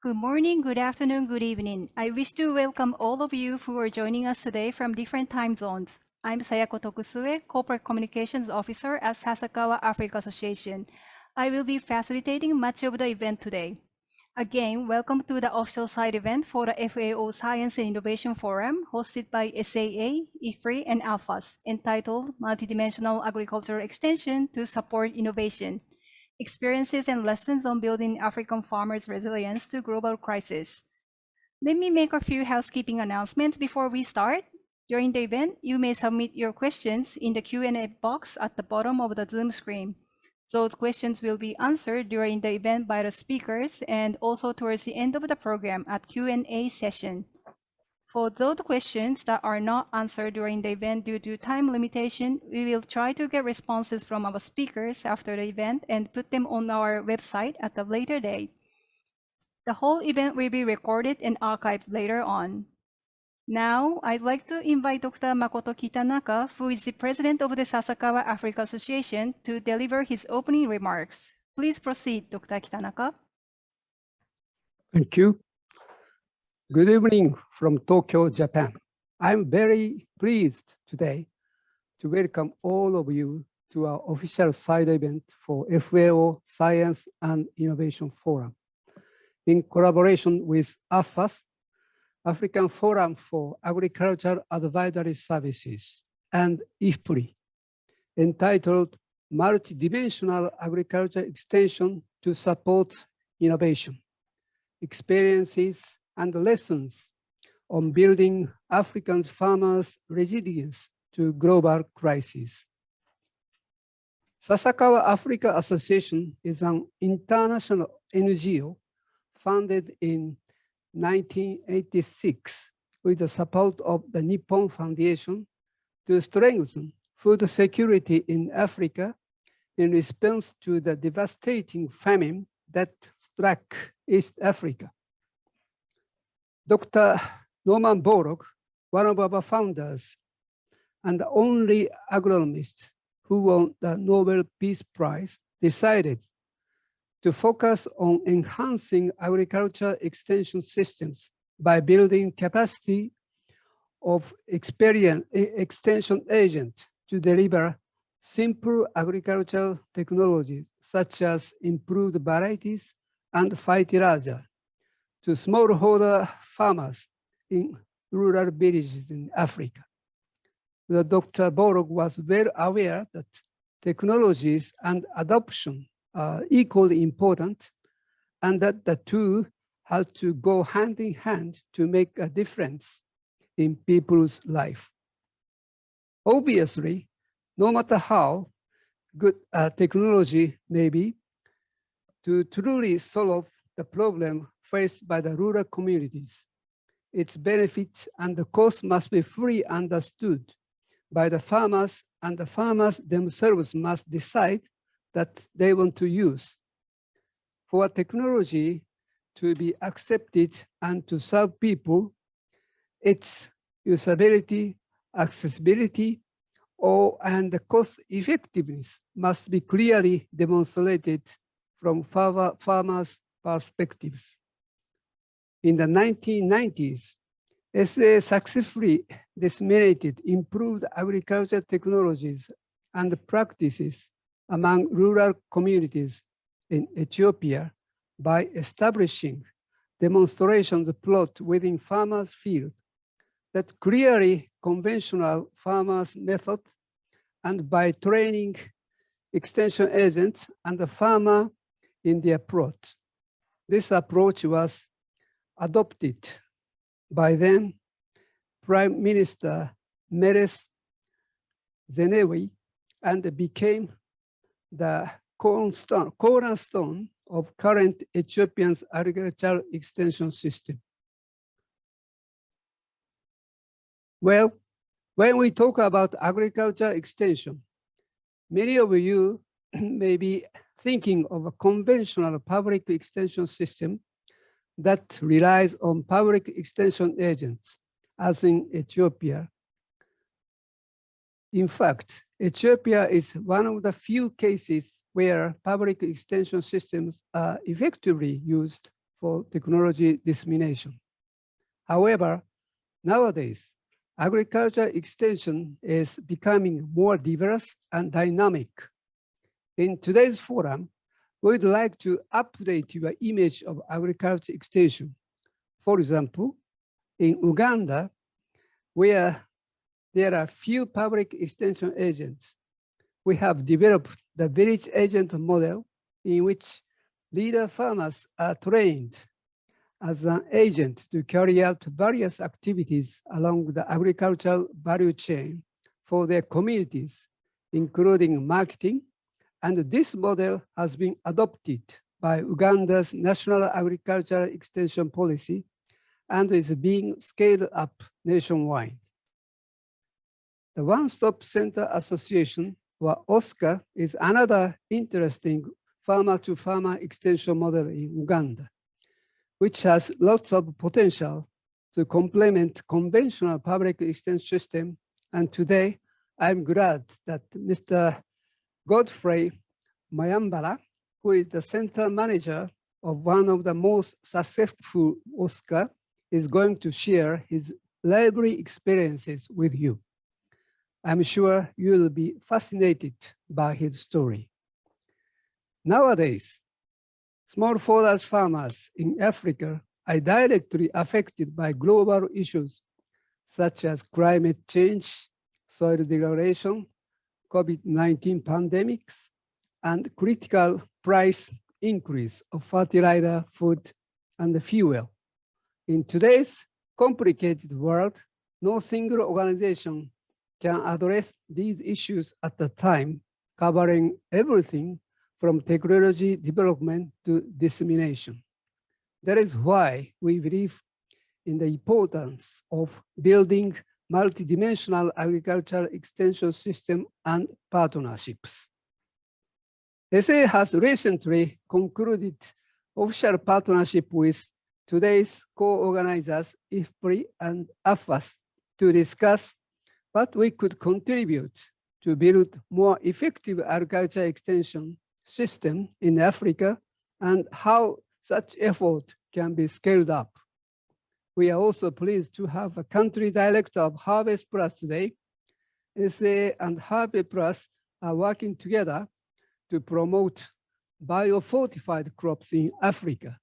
Good morning, good afternoon, good evening. I wish to welcome all of you who are joining us today from different time zones. I'm Sayako Tokusue, Corporate Communications Officer at Sasakawa Africa Association. I will be facilitating much of the event today. Again, welcome to the official side event for the FAO Science and Innovation Forum hosted by SAA, IFPRI, and AFAAS, entitled Multidimensional Agricultural Extension to Support Innovation. Experiences and lessons on building African farmers' resilience to global crisis. Let me make a few housekeeping announcements before we start. During the event, you may submit your questions in the Q&A box at the bottom of the Zoom screen. Those questions will be answered during the event by the speakers and also towards the end of the program at Q&A session. For those questions that are not answered during the event due to time limitation, we will try to get responses from our speakers after the event and put them on our website at a later date. The whole event will be recorded and archived later on. Now, I'd like to invite Dr. Makoto Kitanaka, who is the president of the Sasakawa Africa Association, to deliver his opening remarks. Please proceed, Dr. Kitanaka. Thank you. Good evening from Tokyo, Japan. I'm very pleased today to welcome all of you to our official side event for FAO Science and Innovation Forum in collaboration with AFAAS, African Forum for Agricultural Advisory Services, and IFPRI, entitled Multidimensional Agriculture Extension to Support Innovation, Experiences and Lessons on Building African Farmers' Resilience to Global Crises. Sasakawa Africa Association is an international NGO founded in 1986 with the support of the Nippon Foundation to strengthen food security in Africa in response to the devastating famine that struck East Africa. Dr. Norman Borlaug, one of our founders and the only agronomist who won the Nobel Peace Prize, decided to focus on enhancing agriculture extension systems by building capacity of extension agents to deliver simple agricultural technologies such as improved varieties and fertilizer to smallholder farmers in rural villages in Africa. Dr. Borlaug was well aware that technologies and adoption are equally important and that the two have to go hand in hand to make a difference in people's life. Obviously, no matter how good technology may be, to truly solve the problem faced by the rural communities, its benefits and the cost must be fully understood by the farmers, and the farmers themselves must decide that they want to use. For technology to be accepted and to serve people, its usability, accessibility, and the cost effectiveness must be clearly demonstrated from farmers' perspectives. In the 1990s, SAA successfully disseminated improved agriculture technologies and practices among rural communities in Ethiopia by establishing demonstrations plot within farmers' field that clearly conventional farmers' method, and by training extension agents and the farmer in the approach. This approach was adopted by then Prime Minister Meles Zenawi and became the cornerstone of current Ethiopian's agricultural extension system. Well, when we talk about agriculture extension, many of you may be thinking of a conventional public extension system that relies on public extension agents, as in Ethiopia. In fact, Ethiopia is one of the few cases where public extension systems are effectively used for technology dissemination. However, nowadays, agriculture extension is becoming more diverse and dynamic. In today's forum, we'd like to update your image of agriculture extension. For example, in Uganda, where there are few public extension agents, we have developed the village agent model in which leader farmers are trained as an agent to carry out various activities along the agricultural value chain for their communities, including marketing, and this model has been adopted by Uganda's National Agricultural Extension Policy and is being scaled up nationwide. The One-Stop Center Association, or OSCA, is another interesting farmer-to-farmer extension model in Uganda, which has lots of potential to complement conventional public extension system. And today, I'm glad that Mr. Godfrey Mayambala, who is the center manager of one of the most successful OSCA, is going to share his lively experiences with you. I'm sure you will be fascinated by his story. Nowadays, smallholder farmers in Africa are directly affected by global issues such as climate change, soil degradation, COVID-19 pandemics, and critical price increase of fertilizer, food, and fuel. In today's complicated world, no single organization can address these issues at a time, covering everything from technology development to dissemination. That is why we believe in the importance of building multidimensional agricultural extension system and partnerships. SAA has recently concluded official partnership with today's co-organizers IFPRI and AFAAS to discuss what we could contribute to build more effective agriculture extension system in Africa and how such effort can be scaled up. We are also pleased to have a country director of Harvest Plus today. SAA and Harvest Plus are working together to promote biofortified crops in Africa,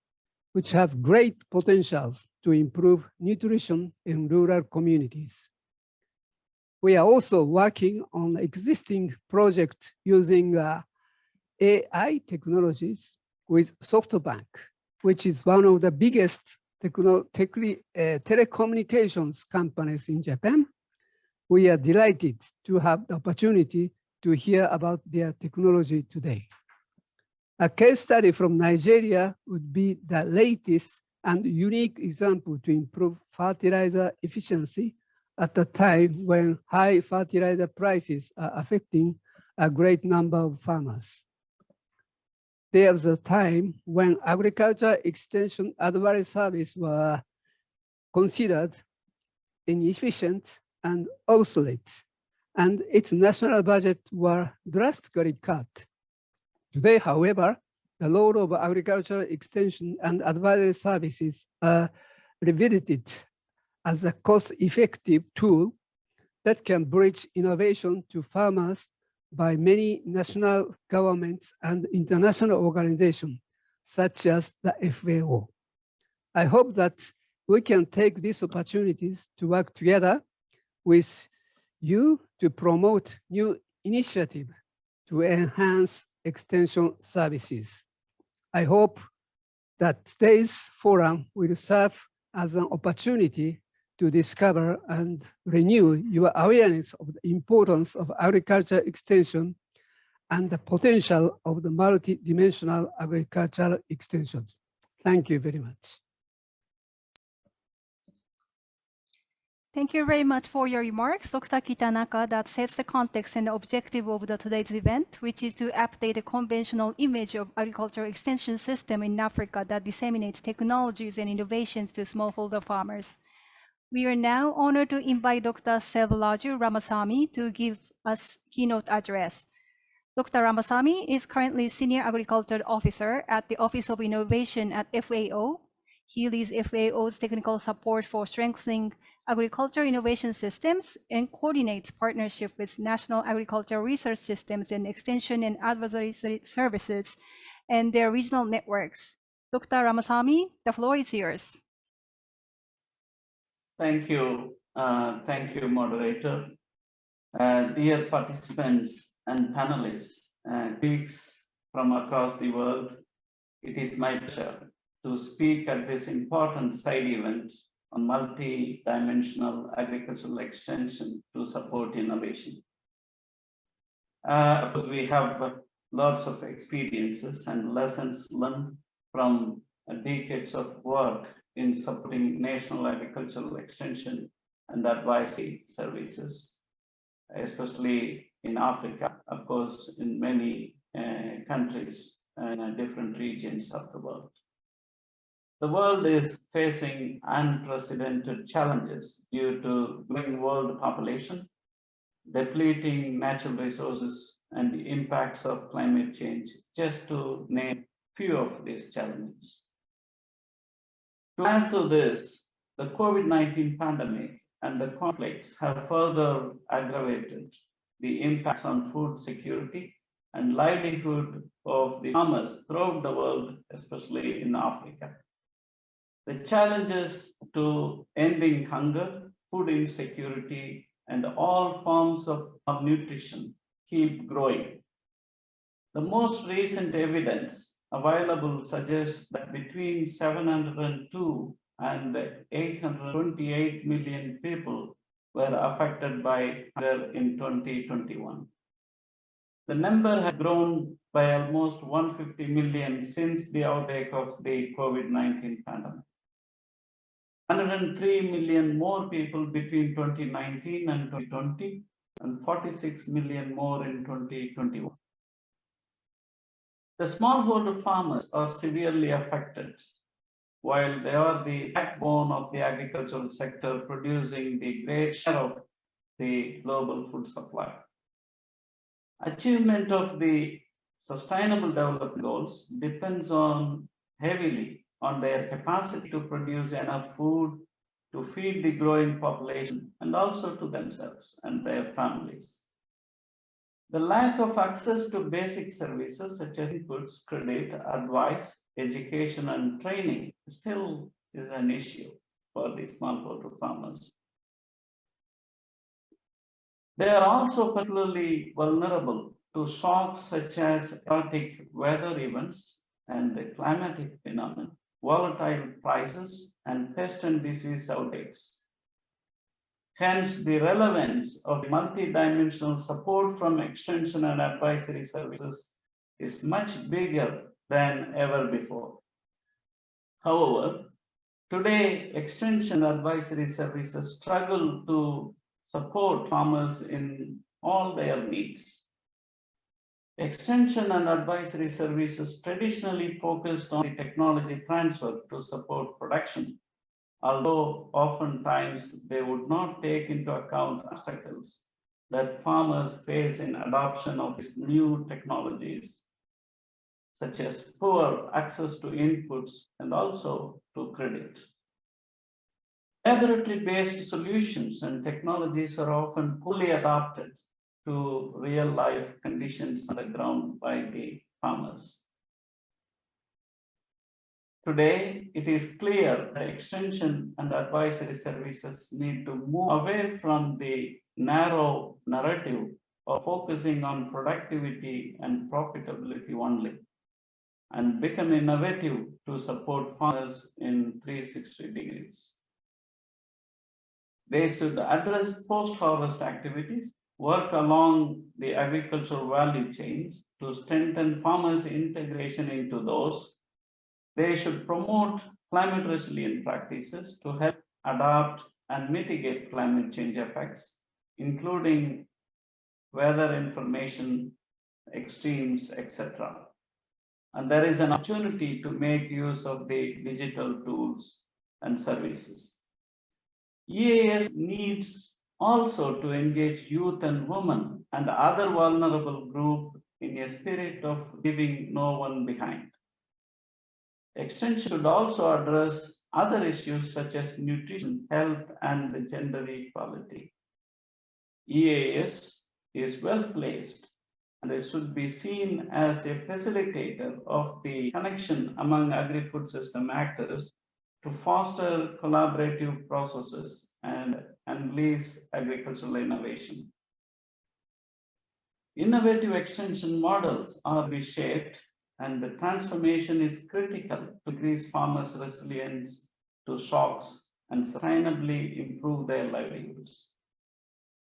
which have great potentials to improve nutrition in rural communities. We are also working on existing project using AI technologies with SoftBank, which is one of the biggest telecommunications companies in Japan. We are delighted to have the opportunity to hear about their technology today. A case study from Nigeria would be the latest and unique example to improve fertilizer efficiency at a time when high fertilizer prices are affecting a great number of farmers. There was a time when agriculture extension advisory services were considered inefficient and obsolete, and its national budget were drastically cut. Today, however, the role of agricultural extension and advisory services are revisited as a cost-effective tool that can bridge innovation to farmers by many national governments and international organizations, such as the FAO. I hope that we can take these opportunities to work together with you to promote new initiatives to enhance extension services. I hope that today's forum will serve as an opportunity to discover and renew your awareness of the importance of agriculture extension and the potential of the multidimensional agricultural extensions. Thank you very much. Thank you very much for your remarks, Dr. Kitanaka, that sets the context and the objective of today's event, which is to update the conventional image of agricultural extension system in Africa that disseminates technologies and innovations to smallholder farmers. We are now honored to invite Dr. Selvaraju Ramasamy to give us keynote address. Dr. Ramasamy is currently Senior Agriculture Officer at the Office of Innovation at FAO He leads FAO's technical support for strengthening agriculture innovation systems and coordinates partnership with national agricultural research systems and extension and advisory services and their regional networks. Dr. Ramasamy, the floor is yours. Thank you, moderator. Dear participants and panelists, colleagues from across the world, it is my pleasure to speak at this important side event on multi-dimensional agricultural extension to support innovation. Of course, we have lots of experiences and lessons learned from decades of work in supporting national agricultural extension and advisory services, especially in Africa, of course, in many countries and different regions of the world. The world is facing unprecedented challenges due to growing world population, depleting natural resources, and the impacts of climate change, just to name few of these challenges. To add to this, the COVID-19 pandemic and the conflicts have further aggravated the impacts on food security and livelihood of the farmers throughout the world, especially in Africa. The challenges to ending hunger, food insecurity, and all forms of malnutrition keep growing. The most recent evidence available suggests that between 702 and 828 million people were affected by hunger in 2021. The number has grown by almost 150 million since the outbreak of the COVID-19 pandemic. 103 million more people between 2019 and 2020, and 46 million more in 2021. The smallholder farmers are severely affected, while they are the backbone of the agricultural sector, producing the great share of the global food supply. Achievement of the Sustainable Development Goals depends heavily on their capacity to produce enough food to feed the growing population and also to themselves and their families. The lack of access to basic services such as inputs, credit, advice, education, and training still is an issue for the smallholder farmers. They are also particularly vulnerable to shocks such as erratic weather events and the climatic phenomena, volatile prices, and pest and disease outbreaks. Hence, the relevance of multidimensional support from extension and advisory services is much bigger than ever before. However, today, extension advisory services struggle to support farmers in all their needs. Extension and advisory services traditionally focused on the technology transfer to support production, although oftentimes they would not take into account obstacles that farmers face in adoption of these new technologies, such as poor access to inputs and also to credit. Laboratory-based solutions and technologies are often fully adapted to real-life conditions on the ground by the farmers. Today, it is clear that extension and advisory services need to move away from the narrow narrative of focusing on productivity and profitability only, and become innovative to support farmers in 360 degrees. They should address post-harvest activities, work along the agricultural value chains to strengthen farmers' integration into those. They should promote climate resilient practices to help adapt and mitigate climate change effects, including weather information, extremes, etc. And there is an opportunity to make use of the digital tools and services. EAS needs also to engage youth and women and other vulnerable groups in a spirit of leaving no one behind. Extension should also address other issues such as nutrition, health, and gender equality. EAS is well placed and it should be seen as a facilitator of the connection among agri-food system actors to foster collaborative processes and unleash agricultural innovation. Innovative extension models are reshaped, and the transformation is critical to increase farmers' resilience to shocks and sustainably improve their livelihoods.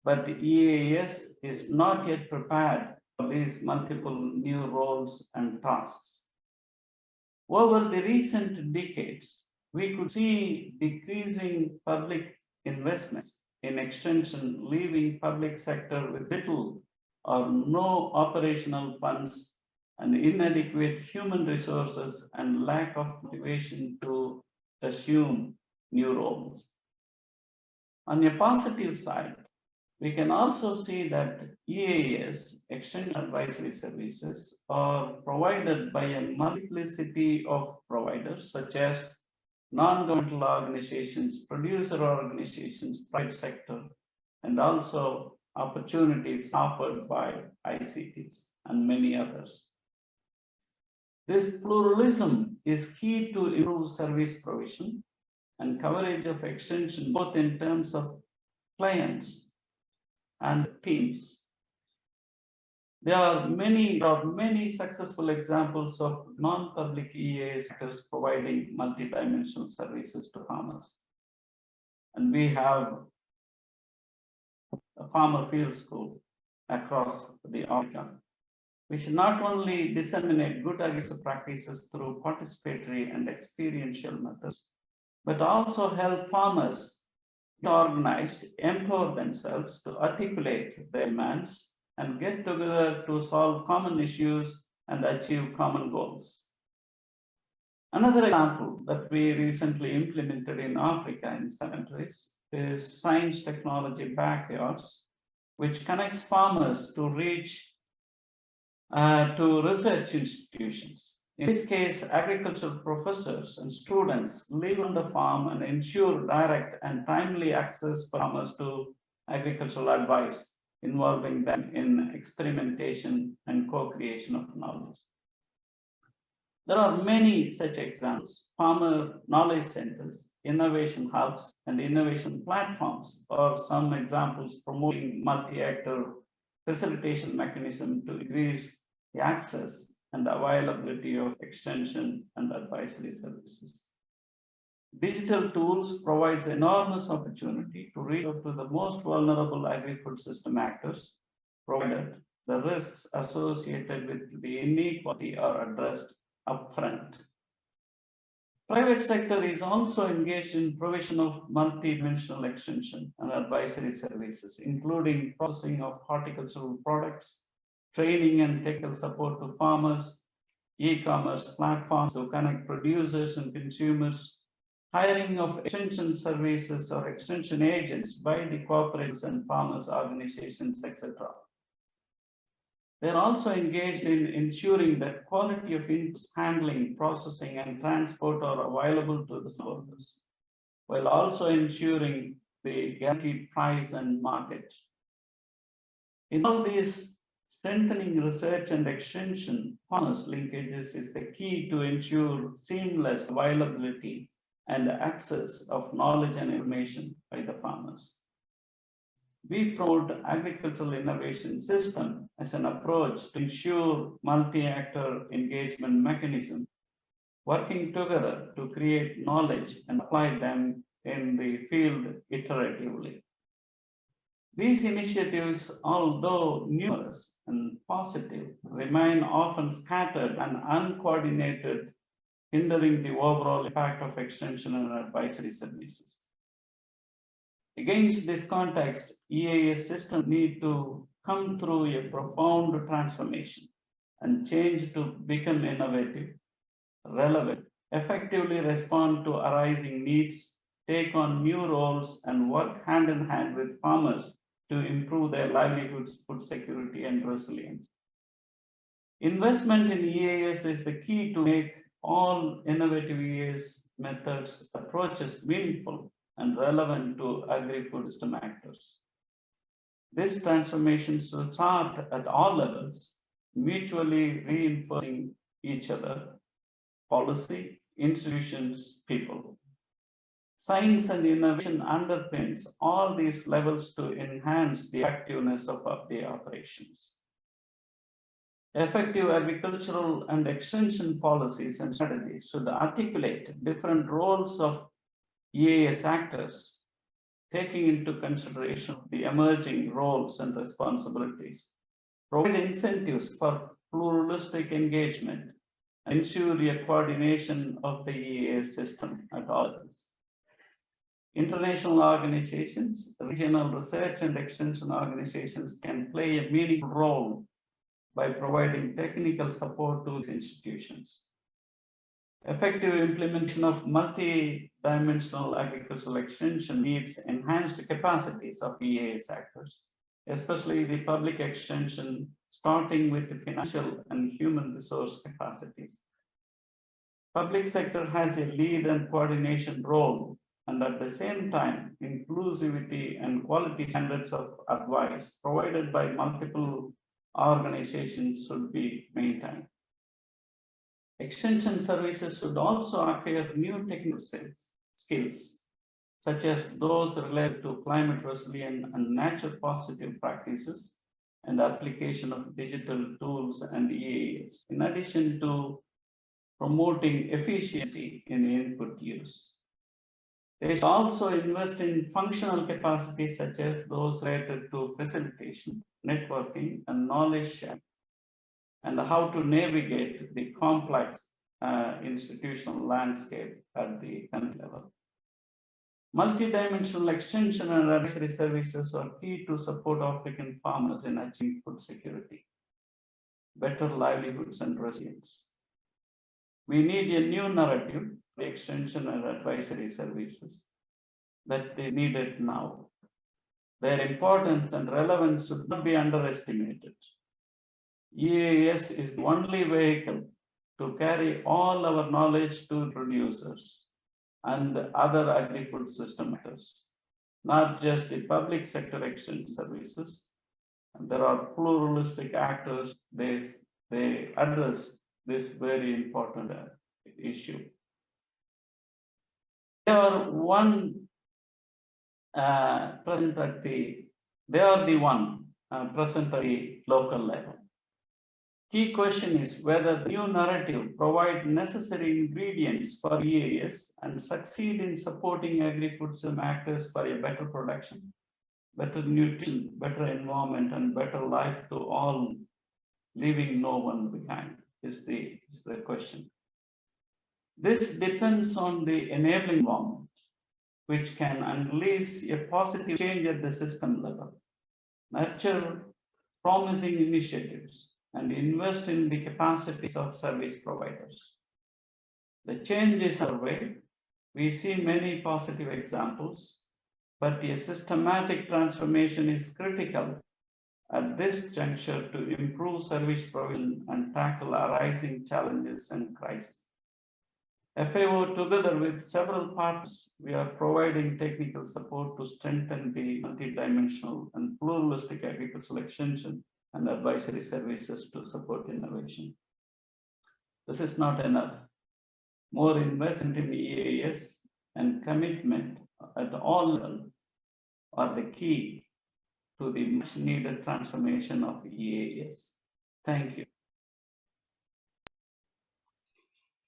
But the EAS is not yet prepared for these multiple new roles and tasks. Over the recent decades, we could see decreasing public investments in extension, leaving public sector with little or no operational funds and inadequate human resources and lack of motivation to assume new roles. On a positive side, we can also see that EAS, Extension Advisory Services, are provided by a multiplicity of providers such as non-governmental organizations, producer organizations, private sector, and also opportunities offered by ICTs and many others. This pluralism is key to improve service provision and coverage of extension, both in terms of clients and teams. There are many successful examples of non-public EAS sectors providing multidimensional services to farmers. And we have a farmer field school across the Africa. We should not only disseminate good agricultural practices through participatory and experiential methods, but also help farmers get organized, empower themselves to articulate their demands, and get together to solve common issues and achieve common goals. Another example that we recently implemented in Africa in some countries is science technology backyards, which connects farmers to research institutions. In this case, agricultural professors and students live on the farm and ensure direct and timely access for farmers to agricultural advice, involving them in experimentation and co-creation of knowledge. There are many such examples. Farmer knowledge centers, innovation hubs, and innovation platforms are some examples promoting multi-actor facilitation mechanism to increase the access and availability of extension and advisory services. Digital tools provides enormous opportunity to reach out to the most vulnerable agri-food system actors, provided the risks associated with the inequality are addressed upfront. Private sector is also engaged in provision of multidimensional extension and advisory services, including processing of horticultural products, training and technical support to farmers, e-commerce platforms to connect producers and consumers, hiring of extension services or extension agents by the cooperatives and farmers organizations, etc. They're also engaged in ensuring that quality of inputs, handling, processing, and transport are available to the smallholders, while also ensuring the guaranteed price and market. In all these, strengthening research and extension farmers linkages is the key to ensure seamless availability and access of knowledge and information by the farmers. We promote agricultural innovation system as an approach to ensure multi-actor engagement mechanism, working together to create knowledge and apply them in the field iteratively. These initiatives, although numerous and positive, remain often scattered and uncoordinated, hindering the overall impact of extension and advisory services. Against this context, EAS system need to come through a profound transformation and change to become innovative, relevant, effectively respond to arising needs, take on new roles, and work hand in hand with farmers to improve their livelihoods, food security, and resilience. Investment in EAS is the key to make all innovative EAS methods approaches meaningful and relevant to agri-food system actors. This transformation should start at all levels, mutually reinforcing each other, policy, institutions, people. Science and innovation underpins all these levels to enhance the effectiveness of the operations. Effective agricultural and extension policies and strategies should articulate different roles of EAS actors, taking into consideration the emerging roles and responsibilities, provide incentives for pluralistic engagement, and ensure the coordination of the EAS system at all levels. International organizations, regional research and extension organizations can play a meaningful role by providing technical support to these institutions. Effective implementation of multi-dimensional agricultural extension needs enhanced capacities of EAS actors, especially the public extension, starting with the financial and human resource capacities. Public sector has a lead and coordination role, and at the same time, inclusivity and quality standards of advice provided by multiple organizations should be maintained. Extension services should also acquire new technical skills, such as those related to climate resilient and nature positive practices and application of digital tools and EAS, in addition to promoting efficiency in input use. They should also invest in functional capacities such as those related to facilitation, networking, and knowledge sharing, and how to navigate the complex institutional landscape at the country level. Multidimensional extension and advisory services are key to support African farmers in achieving food security, better livelihoods, and resilience. We need a new narrative, the extension and advisory services, that is needed now. Their importance and relevance should not be underestimated. EAS is the only vehicle to carry all our knowledge to producers and other agri-food system actors, not just the public sector extension services. And there are pluralistic actors, they address this very important issue. They are present at the local level. Key question is whether the new narrative provide necessary ingredients for EAS and succeed in supporting agri-food system actors for a better production, better nutrition, better environment, and better life to all, leaving no one behind is the question. This depends on the enabling environment, which can unleash a positive change at the system level, nurture promising initiatives, and invest in the capacities of service providers. The change is underway. We see many positive examples, but a systematic transformation is critical at this juncture to improve service provision and tackle arising challenges and crises. FAO, together with several partners, we are providing technical support to strengthen the multidimensional and pluralistic agricultural extension and advisory services to support innovation. This is not enough. More investment in EAS and commitment at all levels are the key to the much needed transformation of EAS. Thank you.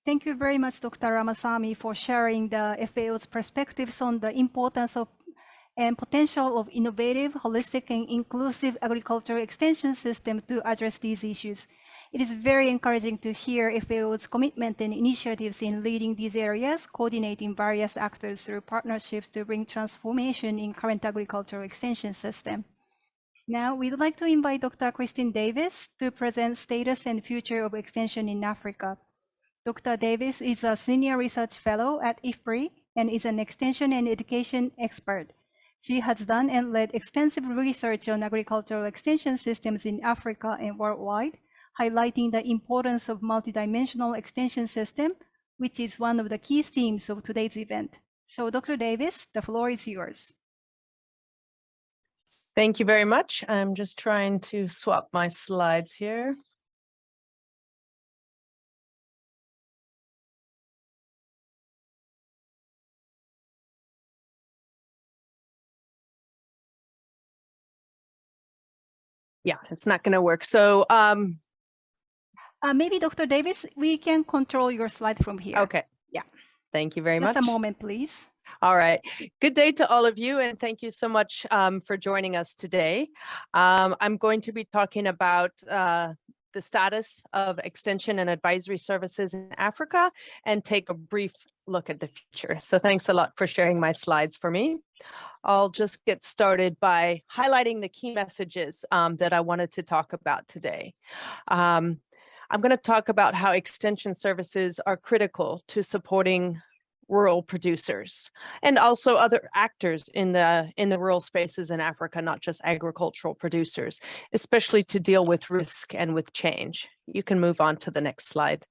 Thank you very much, Dr. Ramasamy, for sharing the FAO's perspectives on the importance of and potential of innovative, holistic, and inclusive agricultural extension system to address these issues. It is very encouraging to hear FAO's commitment and initiatives in leading these areas, coordinating various actors through partnerships to bring transformation in current agricultural extension system. Now, we'd like to invite Dr. Christine Davis to present status and future of extension in Africa. Dr. Davis is a senior research fellow at IFPRI and is an extension and education expert. She has done and led extensive research on agricultural extension systems in Africa and worldwide, highlighting the importance of multidimensional extension system, which is one of the key themes of today's event. So Dr. Davis, the floor is yours. Thank you very much. I'm just trying to swap my slides here. Yeah, it's not going to work. So maybe Dr. Davis, we can control your slide from here. okay. Yeah. Thank you very much. Just a moment, please. All right. Good day to all of you, and thank you so much for joining us today. I'm going to be talking about the status of extension and advisory services in Africa and take a brief look at the future. So thanks a lot for sharing my slides for me. I'll just get started by highlighting the key messages that I wanted to talk about today. I'm going to talk about how extension services are critical to supporting rural producers and also other actors in the rural spaces in Africa, not just agricultural producers, especially to deal with risk and with change. You can move on to the next slide.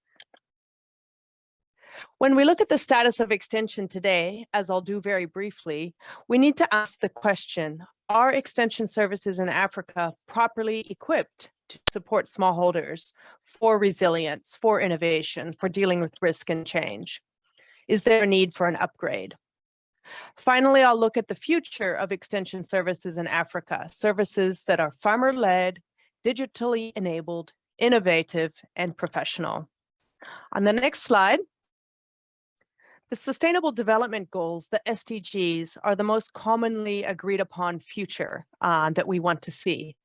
When we look at the status of extension today, as I'll do very briefly, we need to ask the question, are extension services in Africa properly equipped to support smallholders for resilience, for innovation, for dealing with risk and change? Is there a need for an upgrade? Finally, I'll look at the future of extension services in Africa, services that are farmer-led, digitally enabled, innovative, and professional. On the next slide, the Sustainable Development Goals, the SDGs, are the most commonly agreed upon future that we want to see.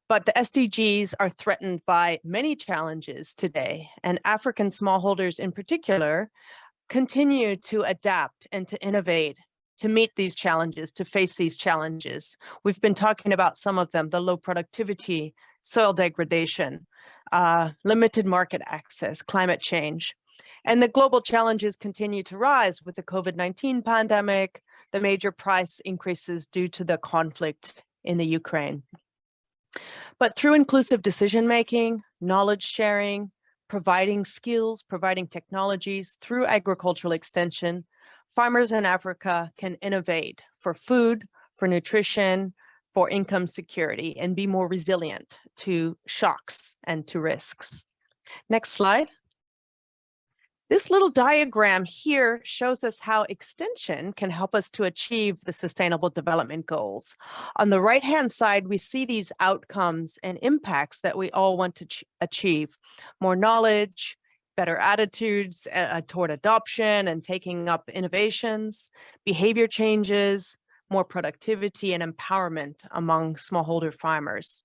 But the SDGs are threatened by many challenges today, and African smallholders in particular continue to adapt and to innovate to meet these challenges, to face these challenges. We've been talking about some of them, the low productivity, soil degradation, limited market access, climate change. And the global challenges continue to rise with the COVID-19 pandemic, the major price increases due to the conflict in the Ukraine. But through inclusive decision-making, knowledge sharing, providing skills, providing technologies through agricultural extension, farmers in Africa can innovate for food, for nutrition, for income security, and be more resilient to shocks and to risks. Next slide. This little diagram here shows us how extension can help us to achieve the Sustainable Development Goals. On the right-hand side, we see these outcomes and impacts that we all want to achieve. More knowledge, better attitudes toward adoption and taking up innovations, behavior changes, more productivity and empowerment among smallholder farmers.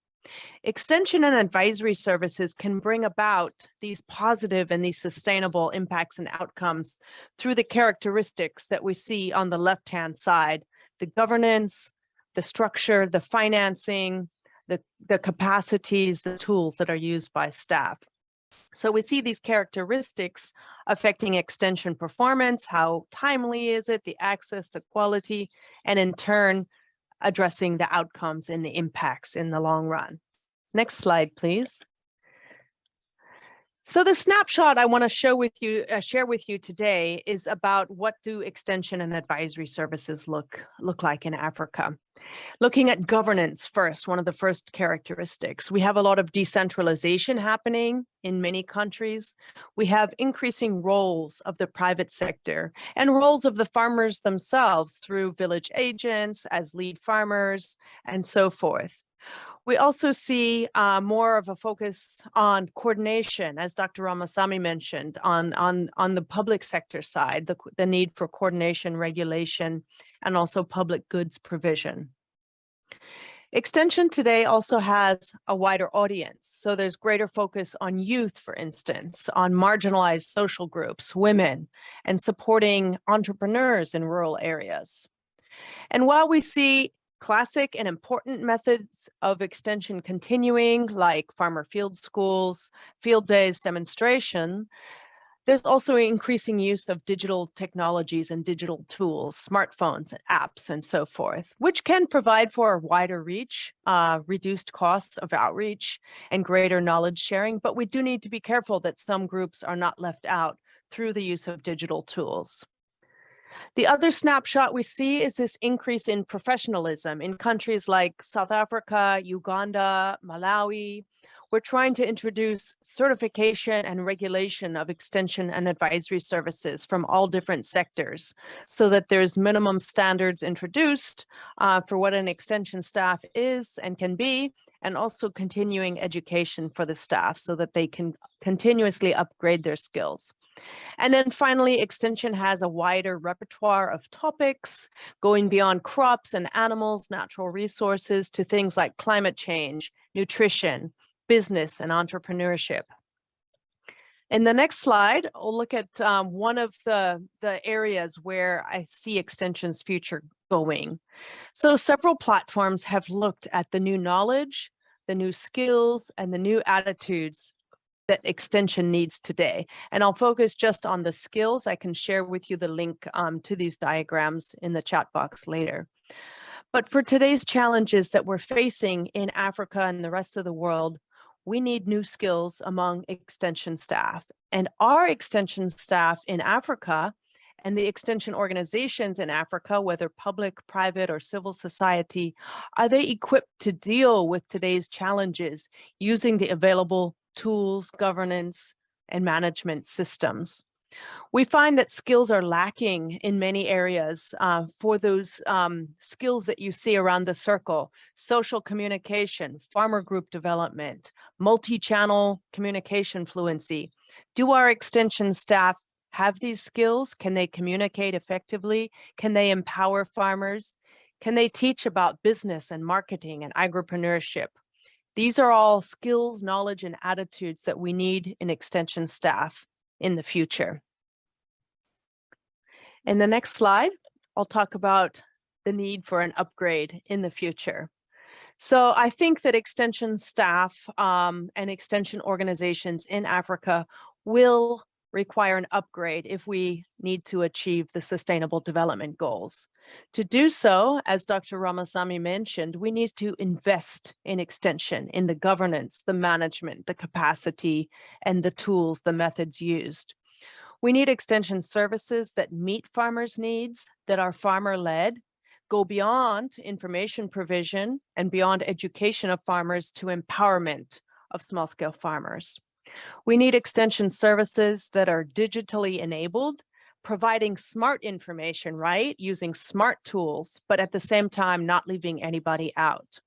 Extension and advisory services can bring about these positive and these sustainable impacts and outcomes through the characteristics that we see on the left-hand side, the governance, the structure, the financing, the capacities, the tools that are used by staff. So we see these characteristics affecting extension performance, how timely is it, the access, the quality, and in turn, addressing the outcomes and the impacts in the long run. Next slide, please. So the snapshot I want to share with you today is about what do extension and advisory services look like in Africa. Looking at governance first, one of the first characteristics. We have a lot of decentralization happening in many countries. We have increasing roles of the private sector and roles of the farmers themselves through village agents, as lead farmers, and so forth. We also see more of a focus on coordination, as Dr. Ramasamy mentioned, on the public sector side, the need for coordination, regulation, and also public goods provision. Extension today also has a wider audience. So there's greater focus on youth, for instance, on marginalized social groups, women, and supporting entrepreneurs in rural areas. And while we see classic and important methods of extension continuing, like farmer field schools, field days, demonstration, There's also increasing use of digital technologies and digital tools, smartphones, and apps, and so forth, which can provide for a wider reach, reduced costs of outreach, and greater knowledge sharing. But we do need to be careful that some groups are not left out through the use of digital tools. The other snapshot we see is this increase in professionalism in countries like South Africa, Uganda, Malawi. We're trying to introduce certification and regulation of extension and advisory services from all different sectors so that there's minimum standards introduced for what an extension staff is and can be, and also continuing education for the staff so that they can continuously upgrade their skills. And then finally, extension has a wider repertoire of topics going beyond crops and animals, natural resources, to things like climate change, nutrition, business, and entrepreneurship. In the next slide, I'll look at one of the areas where I see extension's future going. So several platforms have looked at the new knowledge, the new skills, and the new attitudes that extension needs today. And I'll focus just on the skills. I can share with you the link to these diagrams in the chat box later. But for today's challenges that we're facing in Africa and the rest of the world, we need new skills among extension staff. And our extension staff in Africa and the extension organizations in Africa, whether public, private, or civil society, are they equipped to deal with today's challenges using the available tools, governance, and management systems? We find that skills are lacking in many areas for those skills that you see around the circle: social communication, farmer group development, multi-channel communication fluency. Do our extension staff have these skills? Can they communicate effectively? Can they empower farmers? Can they teach about business and marketing and agripreneurship? These are all skills, knowledge, and attitudes that we need in extension staff in the future. In the next slide, I'll talk about the need for an upgrade in the future. So I think that extension staff and extension organizations in Africa will require an upgrade if we need to achieve the Sustainable Development Goals. To do so, as Dr. Ramasamy mentioned, we need to invest in extension, in the governance, the management, the capacity, and the tools, the methods used. We need extension services that meet farmers' needs, that are farmer-led, go beyond information provision and beyond education of farmers to empowerment of small-scale farmers. We need extension services that are digitally enabled, providing smart information, right? Using smart tools, but at the same time, not leaving anybody out.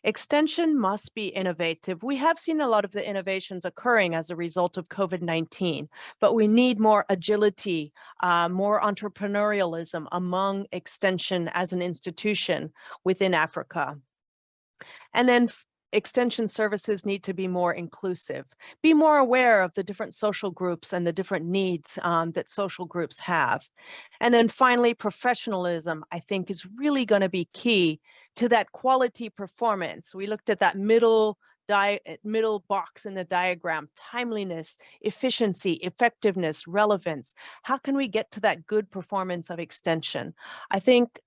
Extension must be innovative. We have seen a lot of the innovations occurring as a result of COVID-19, but we need more agility, more entrepreneurialism among extension as an institution within Africa. And then extension services need to be more inclusive, be more aware of the different social groups and the different needs that social groups have. And then finally, professionalism, I think, is really going to be key to that quality performance. We looked at that middle box in the diagram: timeliness, efficiency, effectiveness, relevance. How can we get to that good performance of extension? I think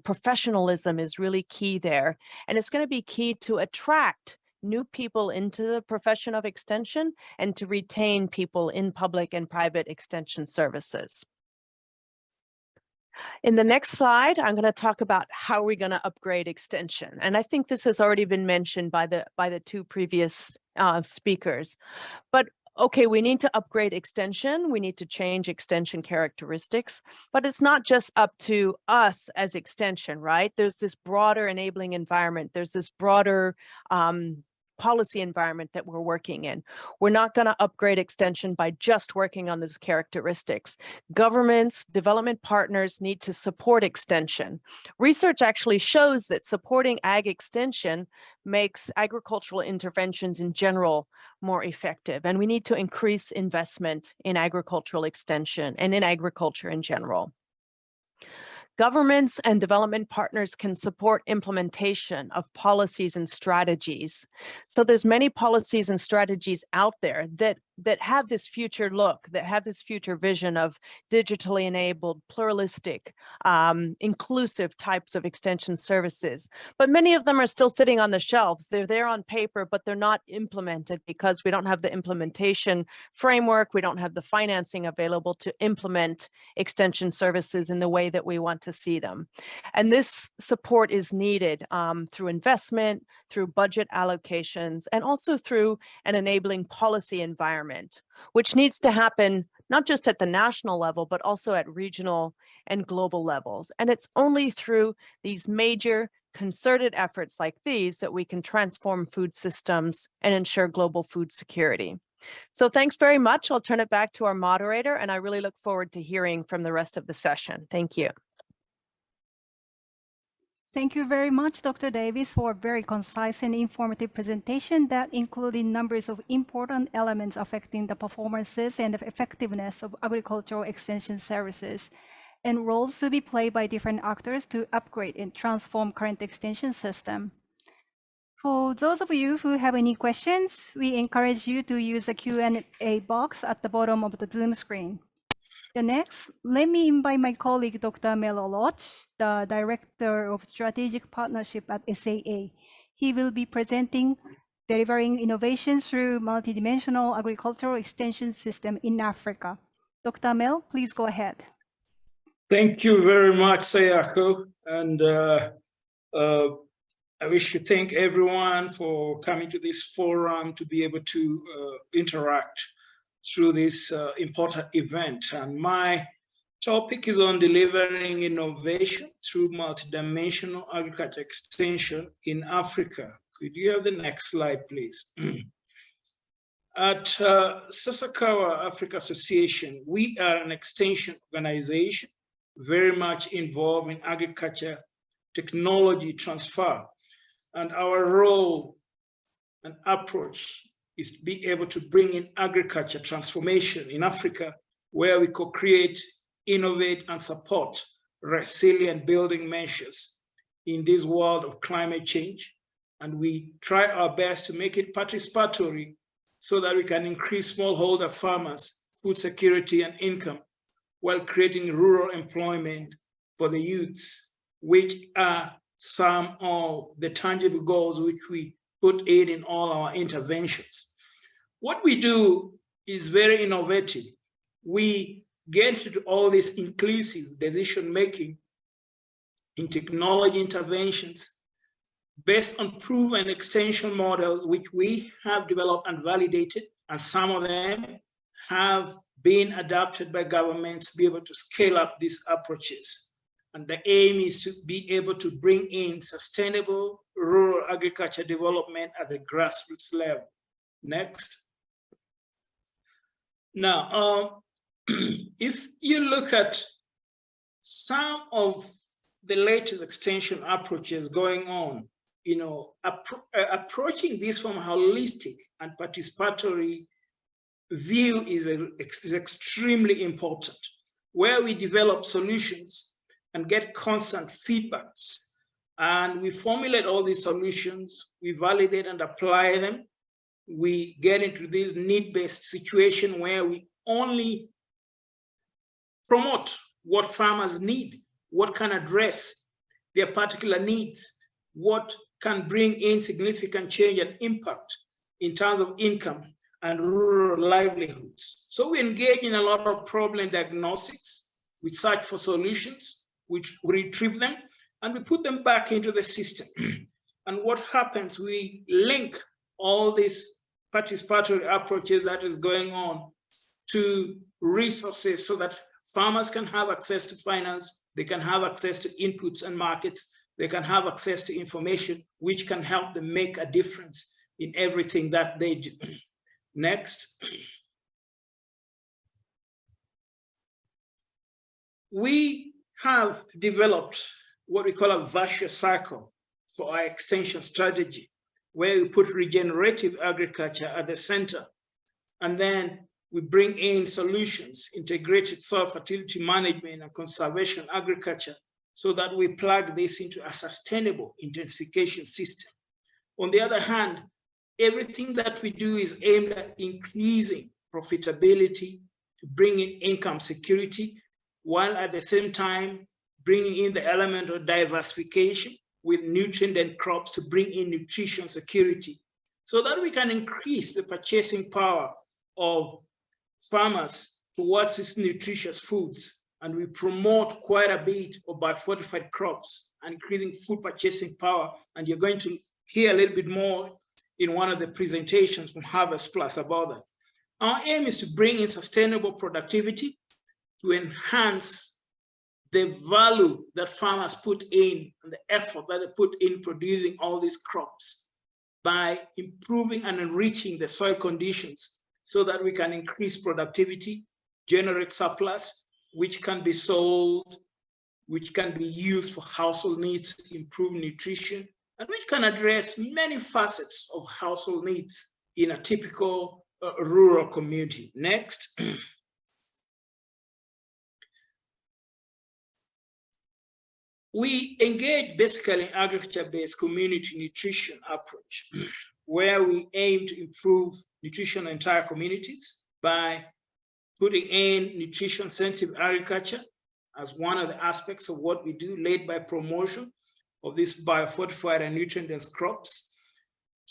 professionalism is really key there, and it's going to be key to attract new people into the profession of extension and to retain people in public and private extension services. In the next slide, I'm going to talk about how we're going to upgrade extension. And I think this has already been mentioned by the two previous speakers. But okay, we need to upgrade extension. We need to change extension characteristics, but it's not just up to us as extension, right? There's this broader enabling environment. There's this broader policy environment that we're working in. We're not going to upgrade extension by just working on those characteristics. Governments, development partners need to support extension. Research actually shows that supporting ag extension makes agricultural interventions in general more effective, and we need to increase investment in agricultural extension and in agriculture in general. Governments and development partners can support implementation of policies and strategies. So there's many policies and strategies out there that that have this future look, that have this future vision of digitally enabled, pluralistic, inclusive types of extension services. But many of them are still sitting on the shelves. They're there on paper, but they're not implemented because we don't have the implementation framework. We don't have the financing available to implement extension services in the way that we want to see them. And this support is needed through investment, through budget allocations, and also through an enabling policy environment, which needs to happen not just at the national level, but also at regional and global levels. And it's only through these major concerted efforts like these that we can transform food systems and ensure global food security. So thanks very much. I'll turn it back to our moderator, and I really look forward to hearing from the rest of the session. Thank you. Thank you very much, Dr. Davis, for a very concise and informative presentation that included numbers of important elements affecting the performances and the effectiveness of agricultural extension services, and roles to be played by different actors to upgrade and transform current extension system. For those of you who have any questions, we encourage you to use the Q&A box at the bottom of the Zoom screen. Next, let me invite my colleague, Dr. Melo Loch, the Director of Strategic Partnership at SAA. He will be presenting delivering innovations through multidimensional agricultural extension system in Africa. Dr. Mel, please go ahead. Thank you very much, Sayako. And I wish to thank everyone for coming to this forum to be able to interact through this important event. And my topic is on delivering innovation through multidimensional agriculture extension in Africa. Could you have the next slide, please? At Sasakawa Africa Association, we are an extension organization very much involved in agriculture technology transfer. And our role and approach is to be able to bring in agriculture transformation in Africa, where we co-create, innovate, and support resilient building measures in this world of climate change. And we try our best to make it participatory so that we can increase smallholder farmers' food security and income while creating rural employment for the youths, which are some of the tangible goals which we put in all our interventions. What we do is very innovative. We get into all this inclusive decision-making in technology interventions based on proven extension models, which we have developed and validated, and some of them have been adopted by governments to be able to scale up these approaches. And the aim is to be able to bring in sustainable rural agriculture development at the grassroots level. Next. Now, if you look at some of the latest extension approaches going on, approaching this from a holistic and participatory view is extremely important, where we develop solutions and get constant feedbacks. And we formulate all these solutions, we validate and apply them. We get into this need-based situation where we only promote what farmers need, what can address their particular needs, what can bring in significant change and impact in terms of income and rural livelihoods. So we engage in a lot of problem diagnostics, we search for solutions, we retrieve them, and we put them back into the system. And what happens, we link all these participatory approaches that is going on to resources so that farmers can have access to finance, they can have access to inputs and markets, they can have access to information which can help them make a difference in everything that they do. Next. We have developed what we call a virtuous cycle for our extension strategy, where we put regenerative agriculture at the center. And then we bring in solutions, integrated soil fertility management and conservation agriculture, so that we plug this into a sustainable intensification system. On the other hand, everything that we do is aimed at increasing profitability, to bring in income security, while at the same time bringing in the element of diversification with nutrient-dense crops to bring in nutrition security, so that we can increase the purchasing power of farmers towards these nutritious foods. And we promote quite a bit of biofortified crops and increasing food purchasing power. And you're going to hear a little bit more in one of the presentations from Harvest Plus about that. Our aim is to bring in sustainable productivity to enhance the value that farmers put in and the effort that they put in producing all these crops by improving and enriching the soil conditions so that we can increase productivity, generate surplus, which can be sold, which can be used for household needs to improve nutrition, and which can address many facets of household needs in a typical rural community. Next. We engage basically in agriculture-based community nutrition approach, where we aim to improve nutrition in entire communities by putting in nutrition-sensitive agriculture as one of the aspects of what we do, led by promotion of these biofortified and nutrient-dense crops,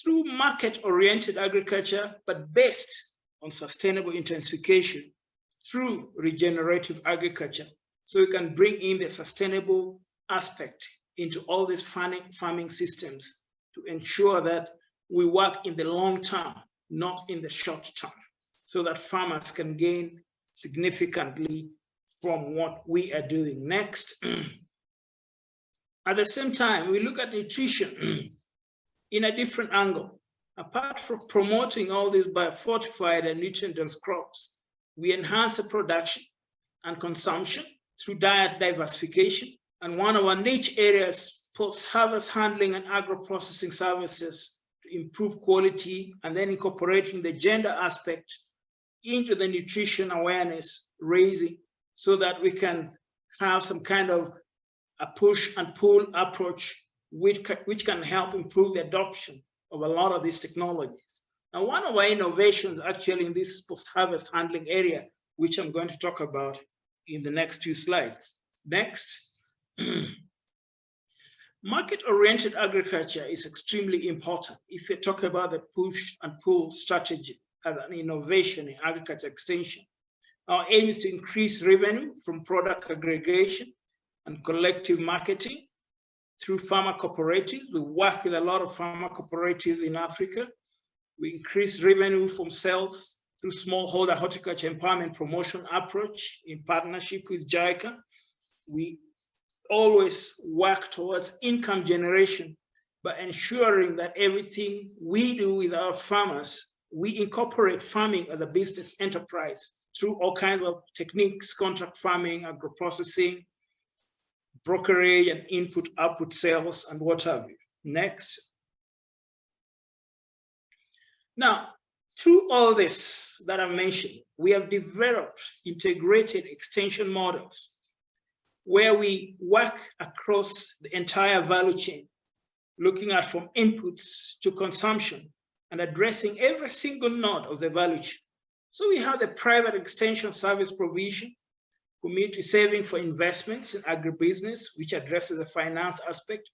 through market-oriented agriculture, but based on sustainable intensification through regenerative agriculture, so we can bring in the sustainable aspect into all these farming systems to ensure that we work in the long term, not in the short term, so that farmers can gain significantly from what we are doing. Next. At the same time, we look at nutrition in a different angle. Apart from promoting all these biofortified and nutrient-dense crops, we enhance the production and consumption through diet diversification. And one of our niche areas, post-harvest handling and agro-processing services to improve quality, and then incorporating the gender aspect into the nutrition awareness raising, so that we can have some kind of a push and pull approach which can help improve the adoption of a lot of these technologies. Now, one of our innovations actually in this post-harvest handling area, which I'm going to talk about in the next few slides. Next. Market-oriented agriculture is extremely important if you talk about the push and pull strategy as an innovation in agriculture extension. Our aim is to increase revenue from product aggregation and collective marketing through farmer cooperatives. We work with a lot of farmer cooperatives in Africa. We increase revenue from sales through smallholder horticulture empowerment promotion approach in partnership with JICA. We always work towards income generation by ensuring that everything we do with our farmers, we incorporate farming as a business enterprise through all kinds of techniques, contract farming, agro-processing, brokerage, and input-output sales, and what have you. Next. Now, through all this that I mentioned, we have developed integrated extension models where we work across the entire value chain, looking at from inputs to consumption and addressing every single node of the value chain. So we have the private extension service provision, community saving for investments in agribusiness, which addresses the finance aspect,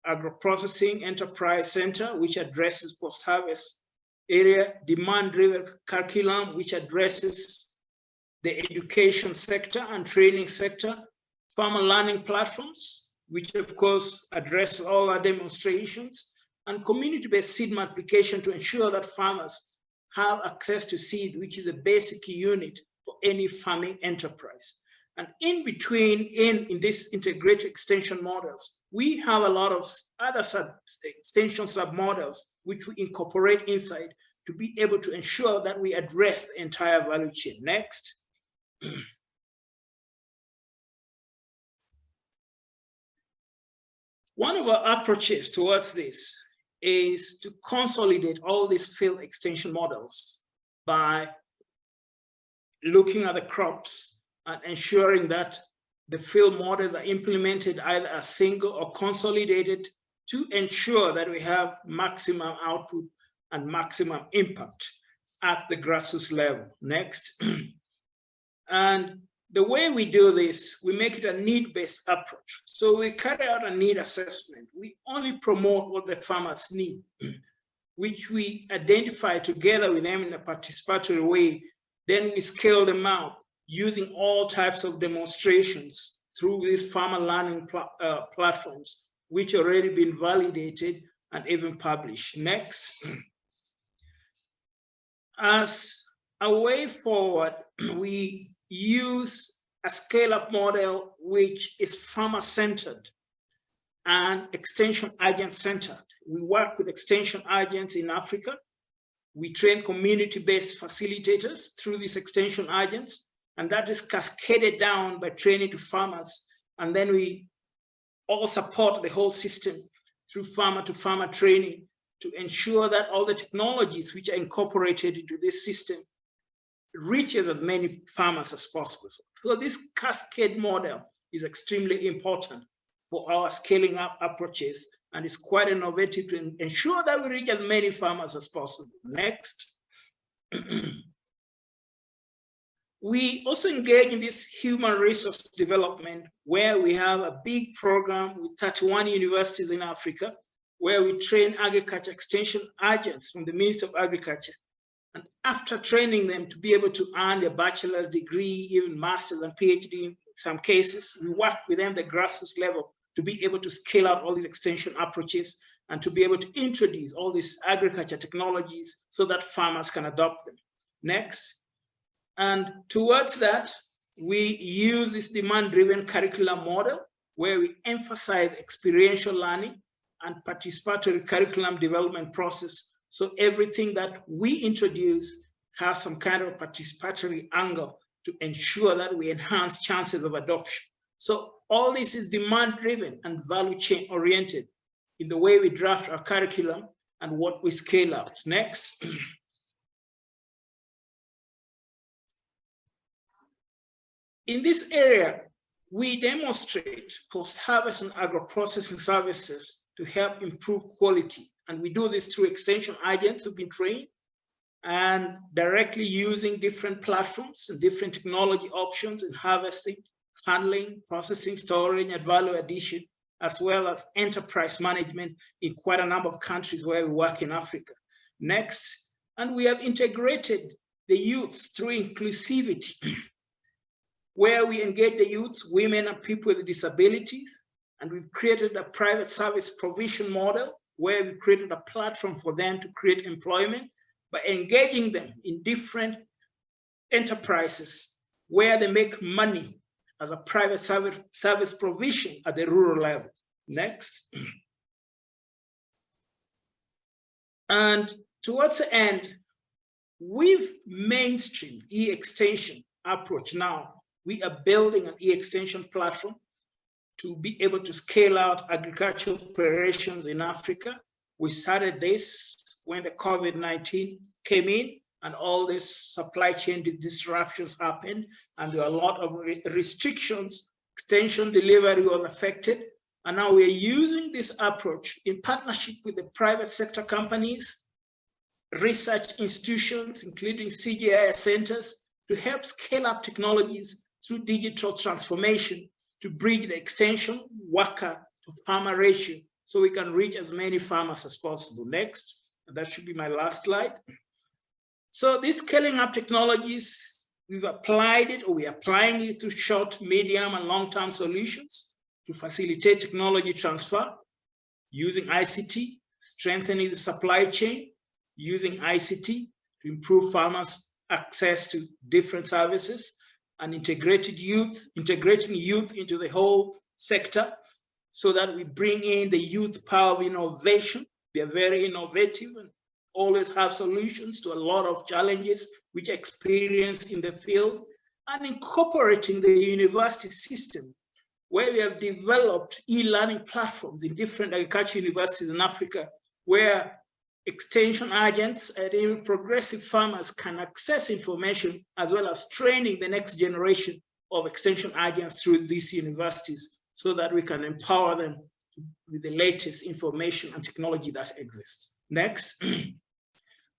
agro-processing enterprise center, which addresses post-harvest area, demand-driven curriculum, which addresses the education sector and training sector, farmer learning platforms, which of course address all our demonstrations, and community-based seed multiplication to ensure that farmers have access to seed, which is a basic unit for any farming enterprise. And in between, in this integrated extension models, we have a lot of other extension sub-models which we incorporate inside to be able to ensure that we address the entire value chain. Next. One of our approaches towards this is to consolidate all these field extension models by looking at the crops and ensuring that the field models are implemented either as single or consolidated to ensure that we have maximum output and maximum impact. at the grassroots level. Next. And the way we do this, we make it a need-based approach. So we carry out a need assessment. We only promote what the farmers need, which we identify together with them in a participatory way. Then we scale them out using all types of demonstrations through these farmer learning platforms, which already been validated and even published. Next. As a way forward, we use a scale-up model which is farmer-centered and extension agent-centered. We work with extension agents in Africa. We train community-based facilitators through these extension agents, and that is cascaded down by training to farmers. And then we all support the whole system through farmer-to-farmer training to ensure that all the technologies which are incorporated into this system reaches as many farmers as possible. So this cascade model is extremely important for our scaling up approaches, and is quite innovative to ensure that we reach as many farmers as possible. Next. We also engage in this human resource development, where we have a big program with 31 universities in Africa, where we train agriculture extension agents from the Ministry of Agriculture. And after training them to be able to earn a bachelor's degree, even master's and PhD in some cases, we work with them at the grassroots level to be able to scale out all these extension approaches and to be able to introduce all these agriculture technologies so that farmers can adopt them. Next. And towards that, we use this demand-driven curriculum model where we emphasize experiential learning and participatory curriculum development process. So everything that we introduce has some kind of participatory angle to ensure that we enhance chances of adoption. So all this is demand-driven and value chain oriented in the way we draft our curriculum and what we scale out. Next. In this area, we demonstrate post-harvest and agro-processing services to help improve quality. And we do this through extension agents who've been trained and directly using different platforms and different technology options in harvesting, handling, processing, storage, and value addition, as well as enterprise management in quite a number of countries where we work in Africa. Next, and we have integrated the youths through inclusivity, where we engage the youths, women, and people with disabilities. And we've created a private service provision model where we created a platform for them to create employment by engaging them in different enterprises where they make money as a private service provision at the rural level. Next. And towards the end, we've mainstreamed e-extension approach now. We are building an e-extension platform to be able to scale out agricultural operations in Africa. We started this when the COVID-19 came in and all these supply chain disruptions happened, and there were a lot of restrictions. Extension delivery was affected. And now we're using this approach in partnership with the private sector companies, research institutions, including CGI centers, to help scale up technologies through digital transformation to bridge the extension worker to farmer ratio so we can reach as many farmers as possible. Next, that should be my last slide. So these scaling up technologies, we've applied it, or we're applying it to short, medium, and long-term solutions to facilitate technology transfer using ICT, strengthening the supply chain, using ICT to improve farmers' access to different services, and integrating youth into the whole sector so that we bring in the youth power of innovation. They're very innovative and always have solutions to a lot of challenges which are experienced in the field, and incorporating the university system where we have developed e-learning platforms in different agricultural universities in Africa where extension agents and even progressive farmers can access information as well as training the next generation of extension agents through these universities so that we can empower them with the latest information and technology that exists. Next.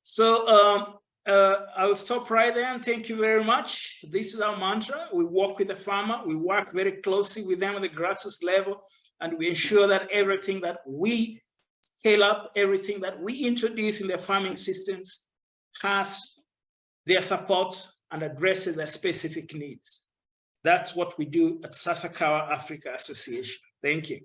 So I'll stop right there and thank you very much. This is our mantra. We work with the farmer. We work very closely with them at the grassroots level, and we ensure that everything that we scale up, everything that we introduce in their farming systems has their support and addresses their specific needs. That's what we do at Sasakawa Africa Association. Thank you.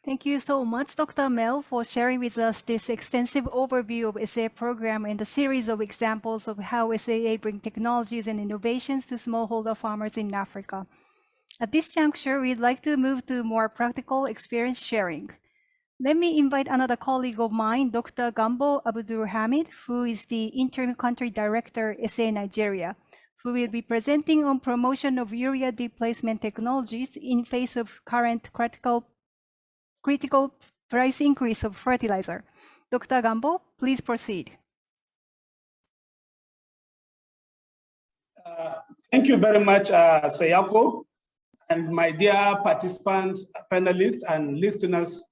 Thank you so much, Dr. Mel, for sharing with us this extensive overview of SAA program and the series of examples of how SAA bring technologies and innovations to smallholder farmers in Africa. At this juncture, we'd like to move to more practical experience sharing. Let me invite another colleague of mine, Dr. Gambo Abdul Hamid, who is the Interim Country Director, SAA Nigeria, who will be presenting on promotion of urea displacement technologies in face of current critical price increase of fertilizer. Dr. Gambo, please proceed. Thank you very much, Sayako, and my dear participants, panelists, and listeners.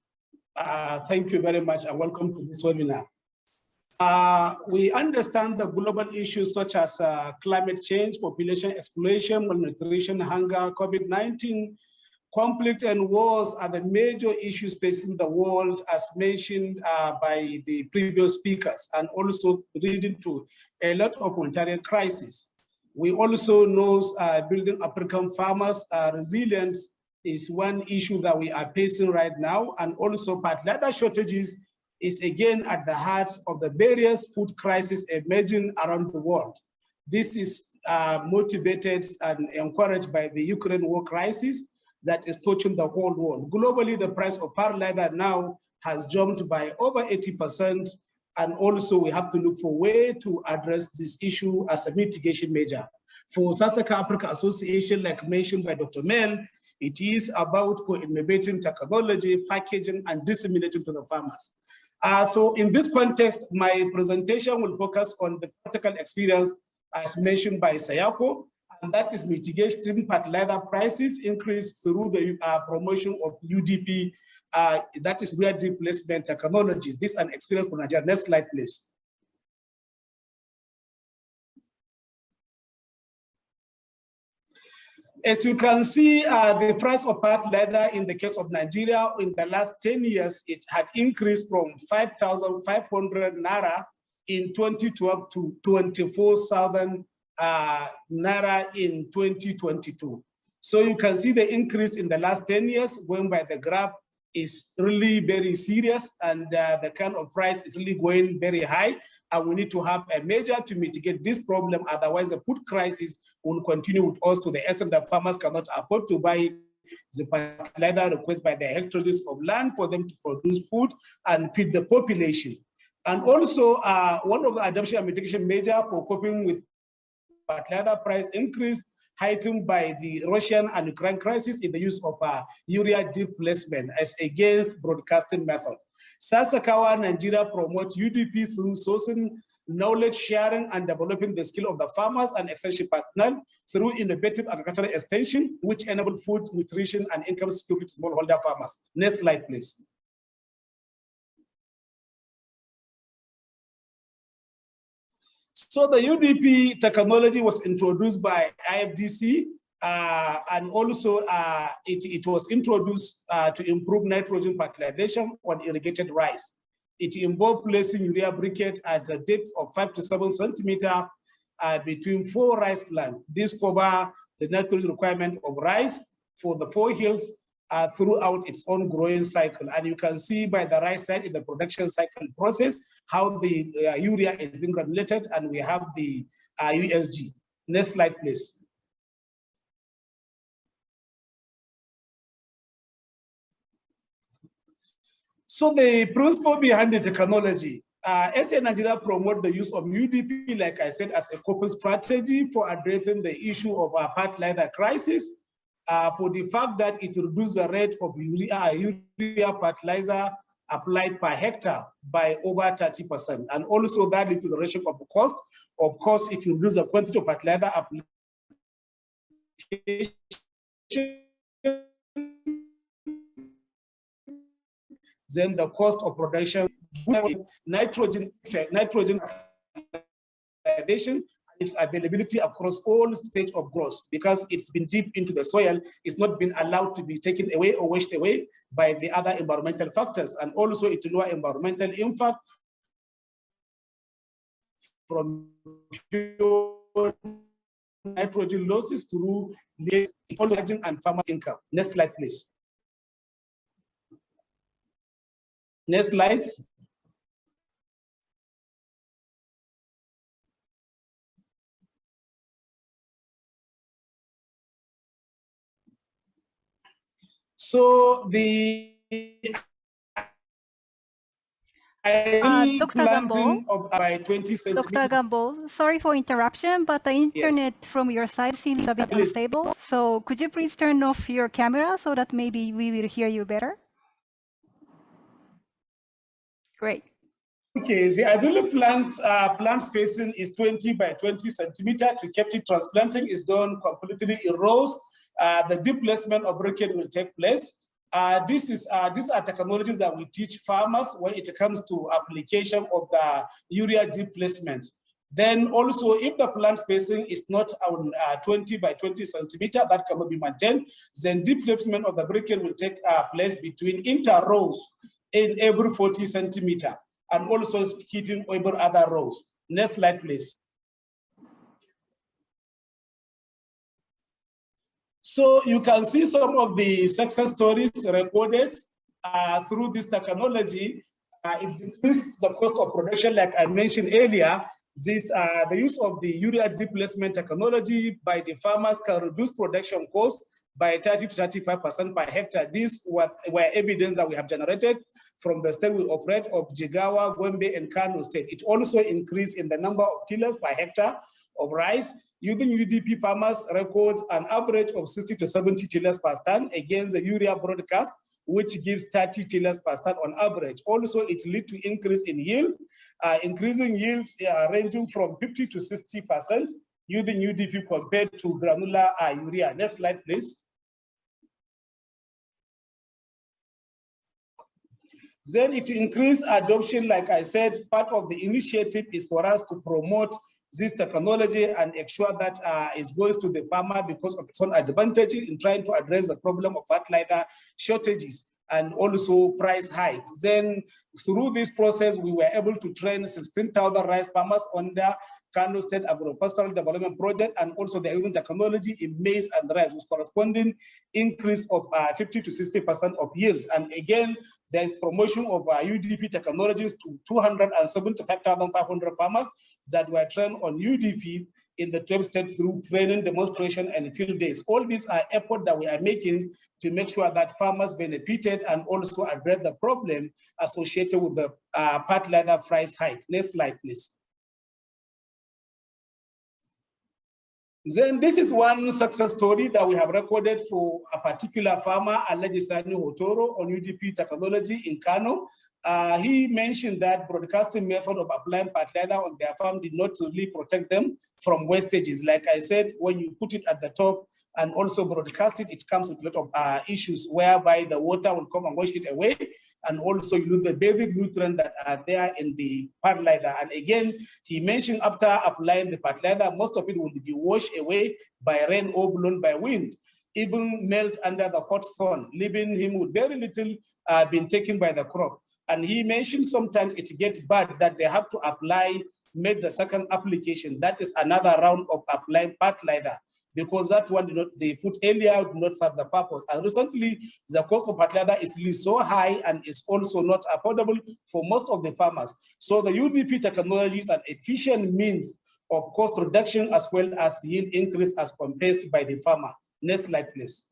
Thank you very much and welcome to this webinar. We understand the global issues such as climate change, population exploration, malnutrition, hunger, COVID-19, conflict and wars are the major issues facing the world, as mentioned by the previous speakers, and also leading to a lot of humanitarian crises. We also know building African farmers' resilience is one issue that we are facing right now, and also fertilizer shortages is again at the heart of the various food crises emerging around the world. This is motivated and encouraged by the Ukraine war crisis that is touching the whole world. Globally, the price of fertilizer now has jumped by over 80%, and also we have to look for a way to address this issue as a mitigation measure. For Sasakawa Africa Association, like mentioned by Dr. Mel, it is about co-innovating technology, packaging, and disseminating to the farmers. So in this context, my presentation will focus on the practical experience as mentioned by Sayako, and that is mitigating fertilizer prices increase through the promotion of UDP, that is urea displacement technologies. This is an experience for Nigeria. Next slide, please. As you can see, the price of fertilizer in the case of Nigeria in the last 10 years, it had increased from 5,500 Naira in 2012 to 24,000 Naira in 2022. So you can see the increase in the last 10 years going by the graph is really very serious, and the kind of price is really going very high, and we need to have a measure to mitigate this problem. Otherwise, the food crisis will continue with us to the extent that farmers cannot afford to buy the fertilizer requested by the hectares of land for them to produce food and feed the population. And also, one of the adoption and mitigation measures for coping with fertilizer price increase heightened by the Russian and Ukraine crisis in the use of urea displacement as against broadcasting method. Sasakawa Nigeria promotes UDP through sourcing, knowledge sharing, and developing the skill of the farmers and extension personnel through innovative agricultural extension, which enable food, nutrition, and income security to smallholder farmers. Next slide, please. So the UDP technology was introduced by IFDC, and also it was introduced to improve nitrogen fertilization on irrigated rice. It involved placing urea briquette at the depth of 5 to 7 centimeters between 4 rice plants. This covers the nitrogen requirement of rice for the 4 hills throughout its own growing cycle. And you can see by the right side in the production cycle process how the urea is being granulated, and we have the USG. Next slide, please. So the principle behind the technology, SAA Nigeria promote the use of UDP, like I said, as a coping strategy for addressing the issue of our fertilizer crisis, for the fact that it reduces the rate of urea fertilizer applied per hectare by over 30%. And also that leads to the reduction of the cost. Of course, if you reduce the quantity of fertilizer application, then the cost of production, nitrogen and its availability across all stages of growth, because it's been deep into the soil, it's not been allowed to be taken away or washed away by the other environmental factors, and also it lower environmental impact from pure nitrogen losses through nitrogen and farmer income. Next slide, please. Next slide. So the Dr. Gamble, by 20 Dr. Gamble, sorry for interruption, but the internet from your side seems a bit unstable. So could you please turn off your camera so that maybe we will hear you better? Great. Okay, the ideal plant spacing is 20 by 20 centimeter. To captive transplanting is done completely in rows. The deep placement of briquette will take place. These are technologies that we teach farmers when it comes to application of the urea deep placement. Then also, if the plant spacing is not on 20 by 20 centimeter, that cannot be maintained, then deep placement of the briquette will take place between inter rows in every 40 centimeter, and also keeping over other rows. Next slide, please. So you can see some of the success stories recorded through this technology. It decreased the cost of production, like I mentioned earlier. The use of the urea deep placement technology by the farmers can reduce production costs by 30 to 35% per hectare. These were evidence that we have generated from the state we operate of Jigawa, Gombe, and Kano state. It also increased in the number of tillers per hectare of rice. Using UDP, farmers record an average of 60 to 70 tillers per stand against the urea broadcast, which gives 30 tillers per stand on average. Also, it leads to increase in yield, increasing yield ranging from 50 to 60% using UDP compared to granular urea. Next slide, please. Then it increased adoption. Like I said, part of the initiative is for us to promote this technology and ensure that it goes to the farmer because of its own advantage in trying to address the problem of fertilizer shortages and also price hike. Then through this process, we were able to train 16,000 rice farmers under Kano State Agro-Pastoral Development Project, and also the using technology in maize and rice, with corresponding increase of 50 to 60% of yield. And again, there is promotion of UDP technologies to 275,500 farmers that were trained on UDP in the 12 states through training, demonstration, and field days. All these are efforts that we are making to make sure that farmers benefited and also address the problem associated with the fertilizer price hike. Next slide, please. Then this is one success story that we have recorded for a particular farmer, Alejisani Hotoro, on UDP technology in Kano. He mentioned that broadcasting method of applying fertilizer on their farm did not really protect them from wastages. Like I said, when you put it at the top and also broadcast it, it comes with a lot of issues whereby the water will come and wash it away, and also you lose the basic nutrients that are there in the fertilizer. And again, he mentioned after applying the fertilizer, most of it will be washed away by rain or blown by wind, even melt under the hot sun, leaving him with very little being taken by the crop. And he mentioned sometimes it gets bad that they have to apply, make the second application. That is another round of applying fertilizer, because that one they put earlier did not serve the purpose. And recently, the cost of fertilizer is really so high and is also not affordable for most of the farmers. So the UDP technology is an efficient means of cost reduction as well as yield increase as compensed by the farmer. Next slide, please.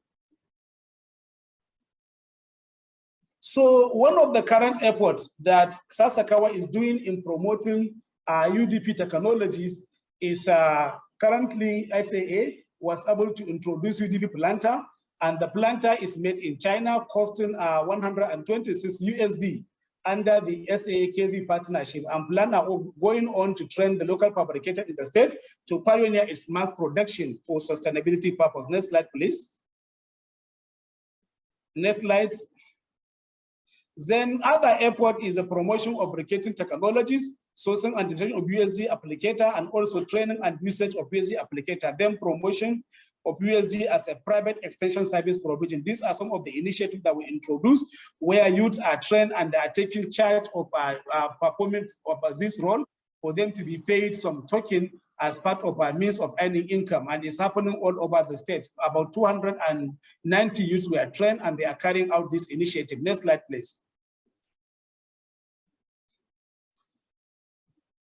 So one of the current efforts that Sasakawa is doing in promoting UDP technologies is currently SAA was able to introduce UDP planter, and the planter is made in China, costing 126 USD under the SAA-KZ partnership, and plan are going on to train the local fabricator in the state to pioneer its mass production for sustainability purpose. Next slide, please. Next slide. Then other effort is a promotion of briquetting technologies. sourcing and detection of USG applicator, and also training and usage of USG applicator, then promotion of USG as a private extension service provision. These are some of the initiatives that we introduced where youths are trained and are taking charge of performing of this role for them to be paid some token as part of our means of earning income, and it's happening all over the state. About 290 youths were trained and they are carrying out this initiative. Next slide, please.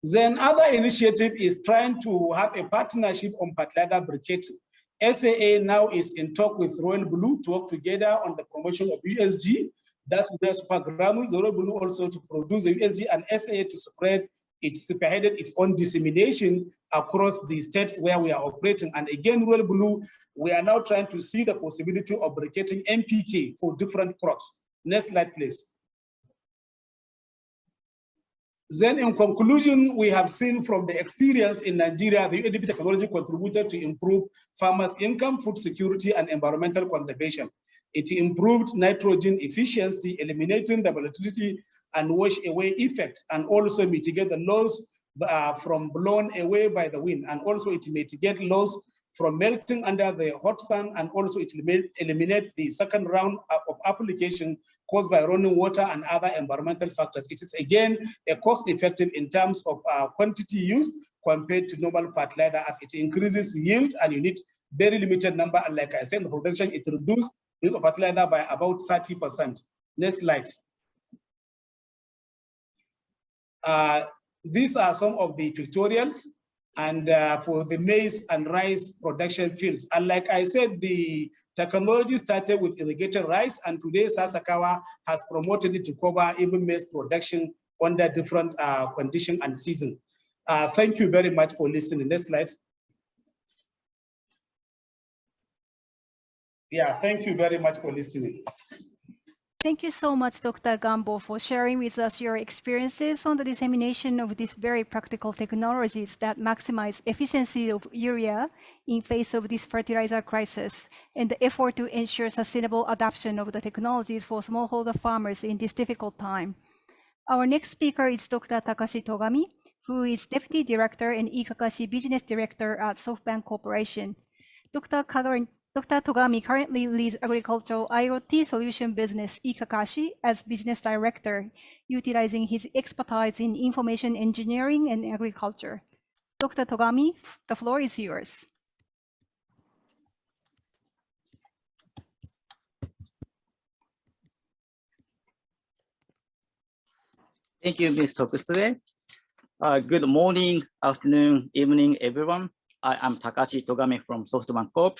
Then other initiative is trying to have a partnership on fertilizer briquetting. SAA now is in talk with Royal Blue to work together on the promotion of USG. That's where super granules, Royal Blue also to produce the USG and SAA to spread spearheaded its own dissemination across the states where we are operating. And again, Royal Blue, we are now trying to see the possibility of briquetting NPK for different crops. Next slide, please. Then in conclusion, we have seen from the experience in Nigeria, the UADP technology contributed to improve farmers' income, food security, and environmental conservation. It improved nitrogen efficiency, eliminating the volatility and wash away effect, and also mitigate the loss from blown away by the wind. And also it mitigate loss from melting under the hot sun, and also it eliminate the second round of application caused by running water and other environmental factors. It is again a cost effective in terms of quantity used compared to normal fertilizer, as it increases yield and you need very limited number. And like I said, the production, it reduced use of fertilizer by about 30%. Next slide. These are some of the pictorials and for the maize and rice production fields. And like I said, the technology started with irrigated rice, and today Sasakawa has promoted it to cover even maize production under different conditions and season. Thank you very much for listening. Next slide. Yeah, thank you very much for listening. Thank you so much, Dr. Gambo, for sharing with us your experiences on the dissemination of these very practical technologies that maximize efficiency of urea in face of this fertilizer crisis and the effort to ensure sustainable adoption of the technologies for smallholder farmers in this difficult time. Our next speaker is Dr. Takashi Togami, who is Deputy Director and eKakashi Business Director at SoftBank Corporation. Dr. Togami currently leads agricultural IoT solution business eKakashi as business director, utilizing his expertise in information engineering and agriculture. Dr. Togami, the floor is yours. Thank you, Ms. Tokusue. Good morning, afternoon, evening, everyone. I am Takashi Togami from SoftBank Corp.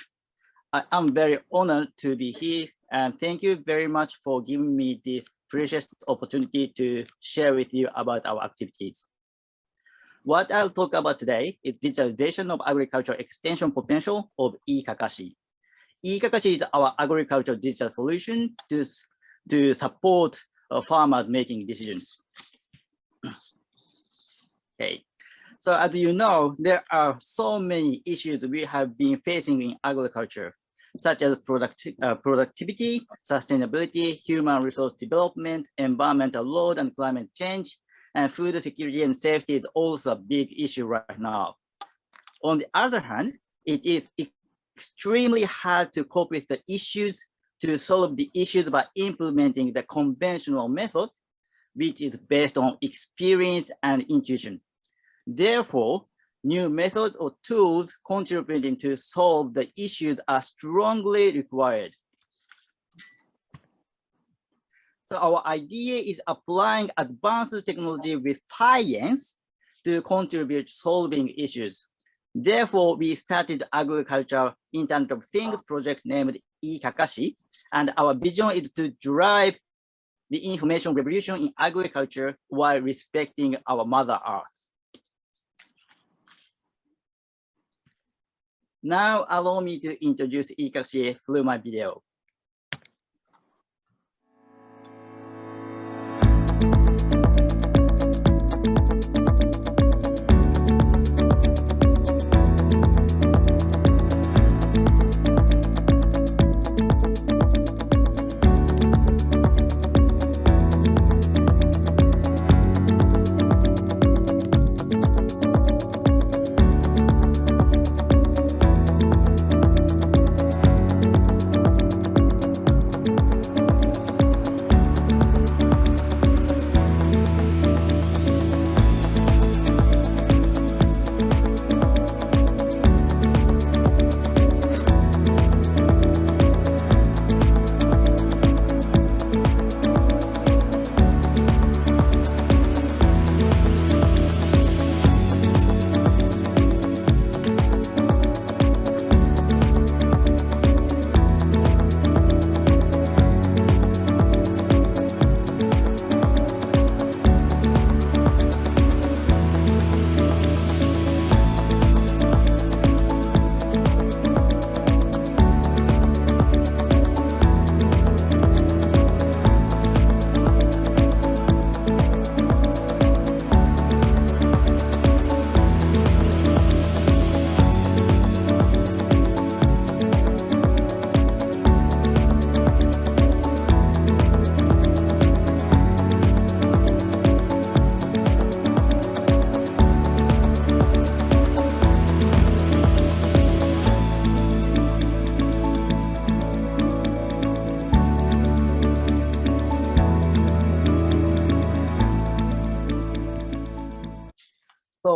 I am very honored to be here, and thank you very much for giving me this precious opportunity to share with you about our activities. What I'll talk about today is digitalization of agricultural extension potential of eKakashi. eKakashi is our agricultural digital solution to support farmers making decisions. Okay. So as you know, there are so many issues we have been facing in agriculture, such as productivity, sustainability, human resource development, environmental load and climate change, and food security and safety is also a big issue right now. On the other hand, it is extremely hard to cope with the issues, to solve the issues by implementing the conventional method, which is based on experience and intuition. Therefore, new methods or tools contributing to solve the issues are strongly required. So our idea is applying advanced technology with science to contribute solving issues. Therefore, we started agriculture Internet of Things project named eKakashi, and our vision is to drive the information revolution in agriculture while respecting our Mother Earth. Now, allow me to introduce eKakashi through my video.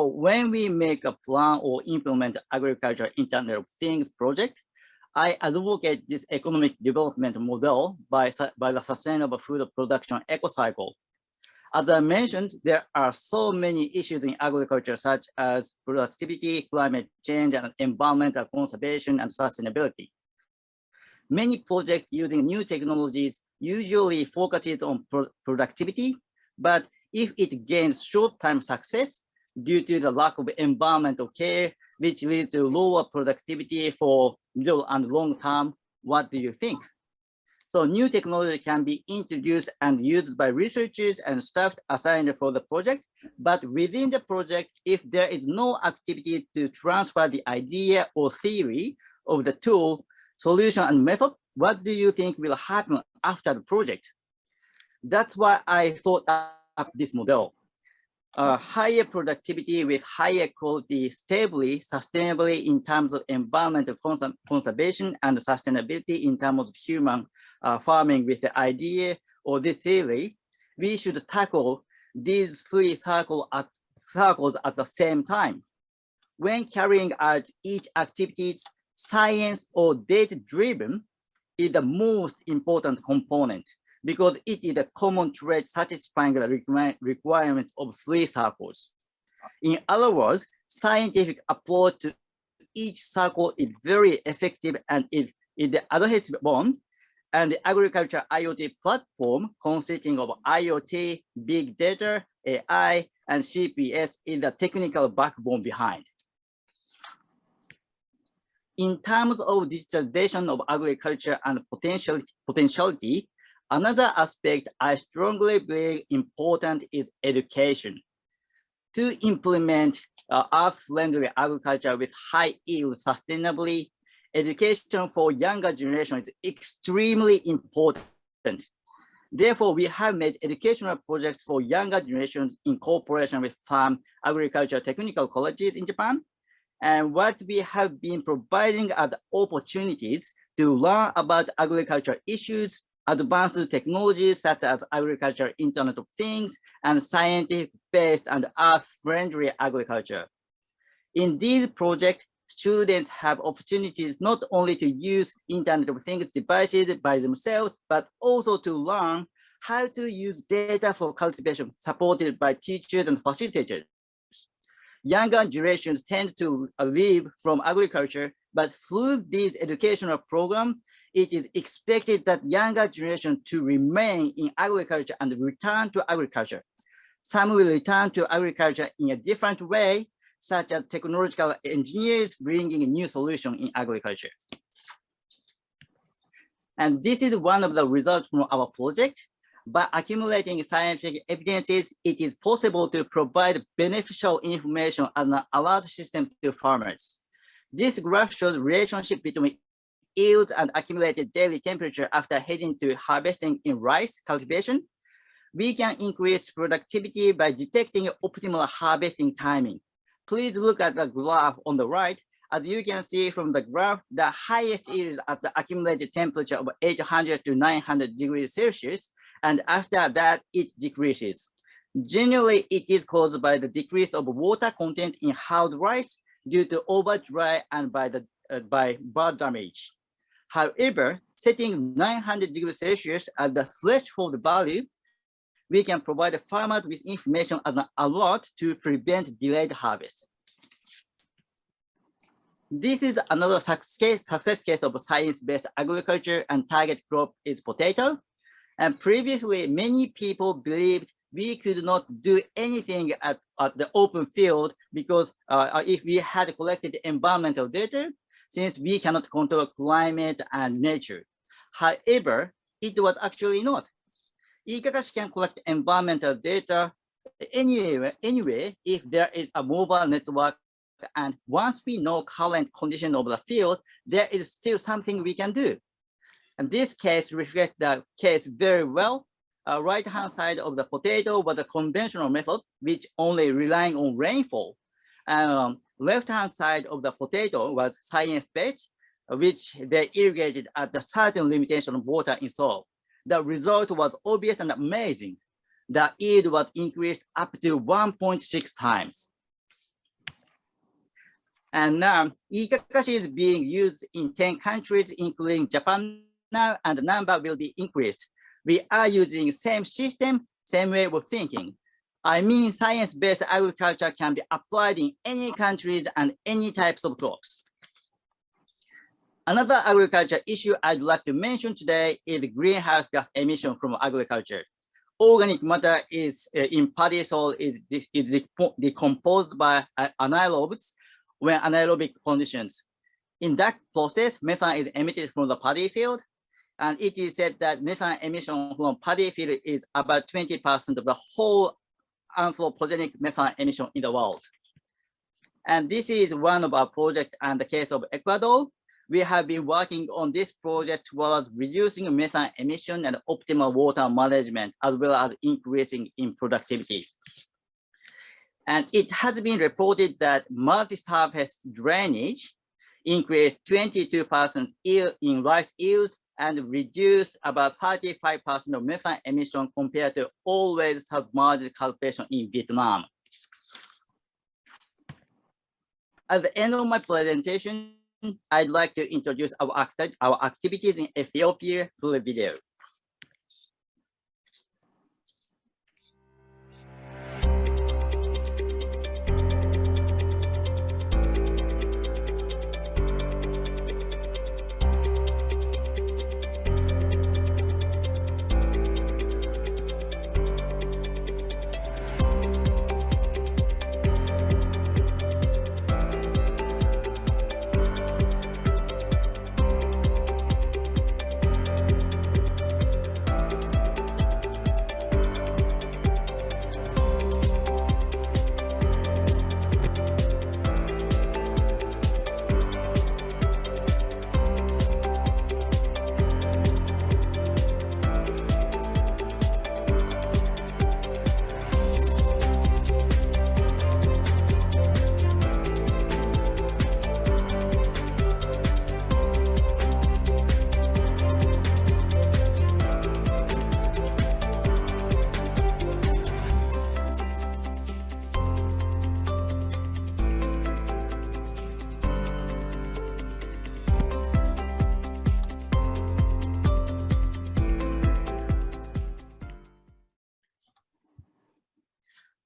So when we make a plan or implement agriculture Internet of Things project, I advocate this economic development model by the sustainable food production eco-cycle. As I mentioned, there are so many issues in agriculture, such as productivity, climate change, and environmental conservation and sustainability. Many projects using new technologies usually focuses on productivity, but if it gains short-term success due to the lack of environmental care, which leads to lower productivity for middle and long term, what do you think? So new technology can be introduced and used by researchers and staff assigned for the project, but within the project, if there is no activity to transfer the idea or theory of the tool, solution, and method, what do you think will happen after the project? That's why I thought up this model. Higher productivity with higher quality stably, sustainably in terms of environmental conservation and sustainability in terms of human farming with the idea or the theory. We should tackle these three circles at the same time. When carrying out each activity, science or data-driven is the most important component, because it is a common trait satisfying the requirements of three circles. In other words, scientific approach to each circle is very effective and is the adhesive bond, and the agriculture IoT platform consisting of IoT, big data, AI, and CPS is the technical backbone behind. In terms of digitalization of agriculture and potentiality, another aspect I strongly believe important is education. To implement earth-friendly agriculture with high yield sustainably, education for younger generation is extremely important. Therefore, we have made educational projects for younger generations in cooperation with farm agriculture technical colleges in Japan. And what we have been providing are the opportunities to learn about agriculture issues, advanced technologies such as agriculture Internet of Things, and scientific-based and earth-friendly agriculture. In these projects, students have opportunities not only to use Internet of Things devices by themselves, but also to learn how to use data for cultivation supported by teachers and facilitators. Younger generations tend to live from agriculture, but through this educational program, it is expected that younger generation to remain in agriculture and return to agriculture. Some will return to agriculture in a different way, such as technological engineers bringing a new solution in agriculture. And this is one of the results from our project. By accumulating scientific evidences, it is possible to provide beneficial information as an alert system to farmers. This graph shows relationship between yields and accumulated daily temperature after heading to harvesting in rice cultivation. We can increase productivity by detecting optimal harvesting timing. Please look at the graph on the right. As you can see from the graph, the highest yield is at the accumulated temperature of 800 to 900 degrees Celsius, and after that, it decreases. Generally, it is caused by the decrease of water content in hard rice due to over-dry and by bird damage. However, setting 900 degrees Celsius as the threshold value, we can provide farmers with information as an alert to prevent delayed harvest. This is another success case of science-based agriculture, and target crop is potato. And previously, many people believed we could not do anything at the open field because if we had collected environmental data, since we cannot control climate and nature. However, it was actually not. IFPRI can collect environmental data anyway if there is a mobile network, and once we know current condition of the field, there is still something we can do. And this case reflects the case very well. Right-hand side of the potato was a conventional method, which only relying on rainfall. Left-hand side of the potato was science-based, which they irrigated at the certain limitation of water in soil. The result was obvious and amazing. The yield was increased up to 1.6 times. And now, e-kakashi is being used in 10 countries, including Japan now, and the number will be increased. We are using same system, same way of thinking. I mean, science-based agriculture can be applied in any countries and any types of crops. Another agriculture issue I'd like to mention today is greenhouse gas emission from agriculture. Organic matter is in paddy soil is decomposed by anaerobes when anaerobic conditions. In that process, methane is emitted from the paddy field, and it is said that methane emission from paddy field is about 20% of the whole anthropogenic methane emission in the world. And this is one of our projects and the case of Ecuador. We have been working on this project towards reducing methane emission and optimal water management, as well as increasing in productivity. And it has been reported that multi-surface drainage increased 22% in rice yields and reduced about 35% of methane emission compared to always submerged cultivation in Vietnam. At the end of my presentation, I'd like to introduce our activities in Ethiopia through a video.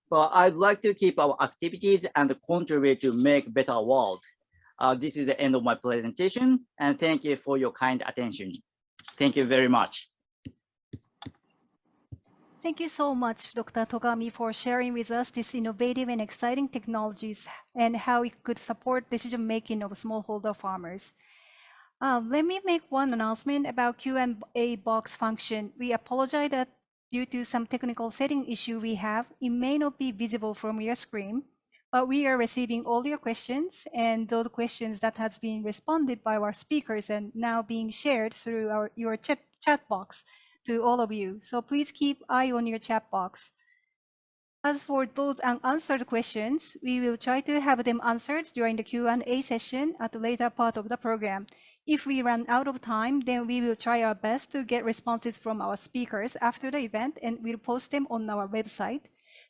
But I'd like to keep our activities and contribute to make better world. This is the end of my presentation, and thank you for your kind attention. Thank you very much. Thank you so much, Dr. Togami, for sharing with us these innovative and exciting technologies and how it could support decision-making of smallholder farmers. Let me make one announcement about Q&A box function. We apologize that due to some technical setting issue we have, it may not be visible from your screen, but we are receiving all your questions, and those questions that has been responded by our speakers and now being shared through your chat box to all of you. So please keep eye on your chat box. As for those unanswered questions, we will try to have them answered during the Q&A session at the later part of the program. If we run out of time, then we will try our best to get responses from our speakers after the event, and we'll post them on our website,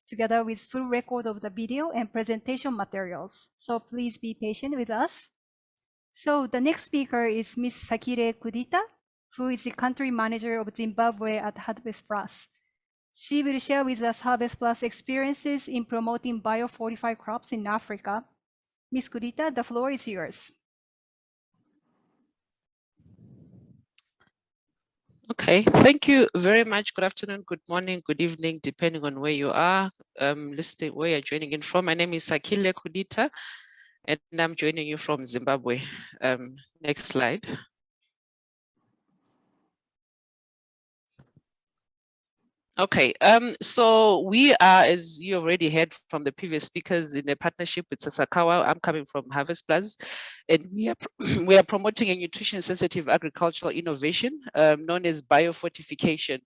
together with full record of the video and presentation materials. So please be patient with us. So the next speaker is Ms. Sakire Kudita, who is the country manager of Zimbabwe at HarvestPlus. She will share with us HarvestPlus experiences in promoting biofortified crops in Africa. Ms. Kudita, the floor is yours. Okay, thank you very much. Good afternoon, good morning, good evening, depending on where you are listening, where you're joining in from. My name is Sakile Kudita, and I'm joining you from Zimbabwe. Next slide. Okay, so we are, as you already heard from the previous speakers, in a partnership with Sasakawa. I'm coming from HarvestPlus, and we are promoting a nutrition-sensitive agricultural innovation known as biofortification.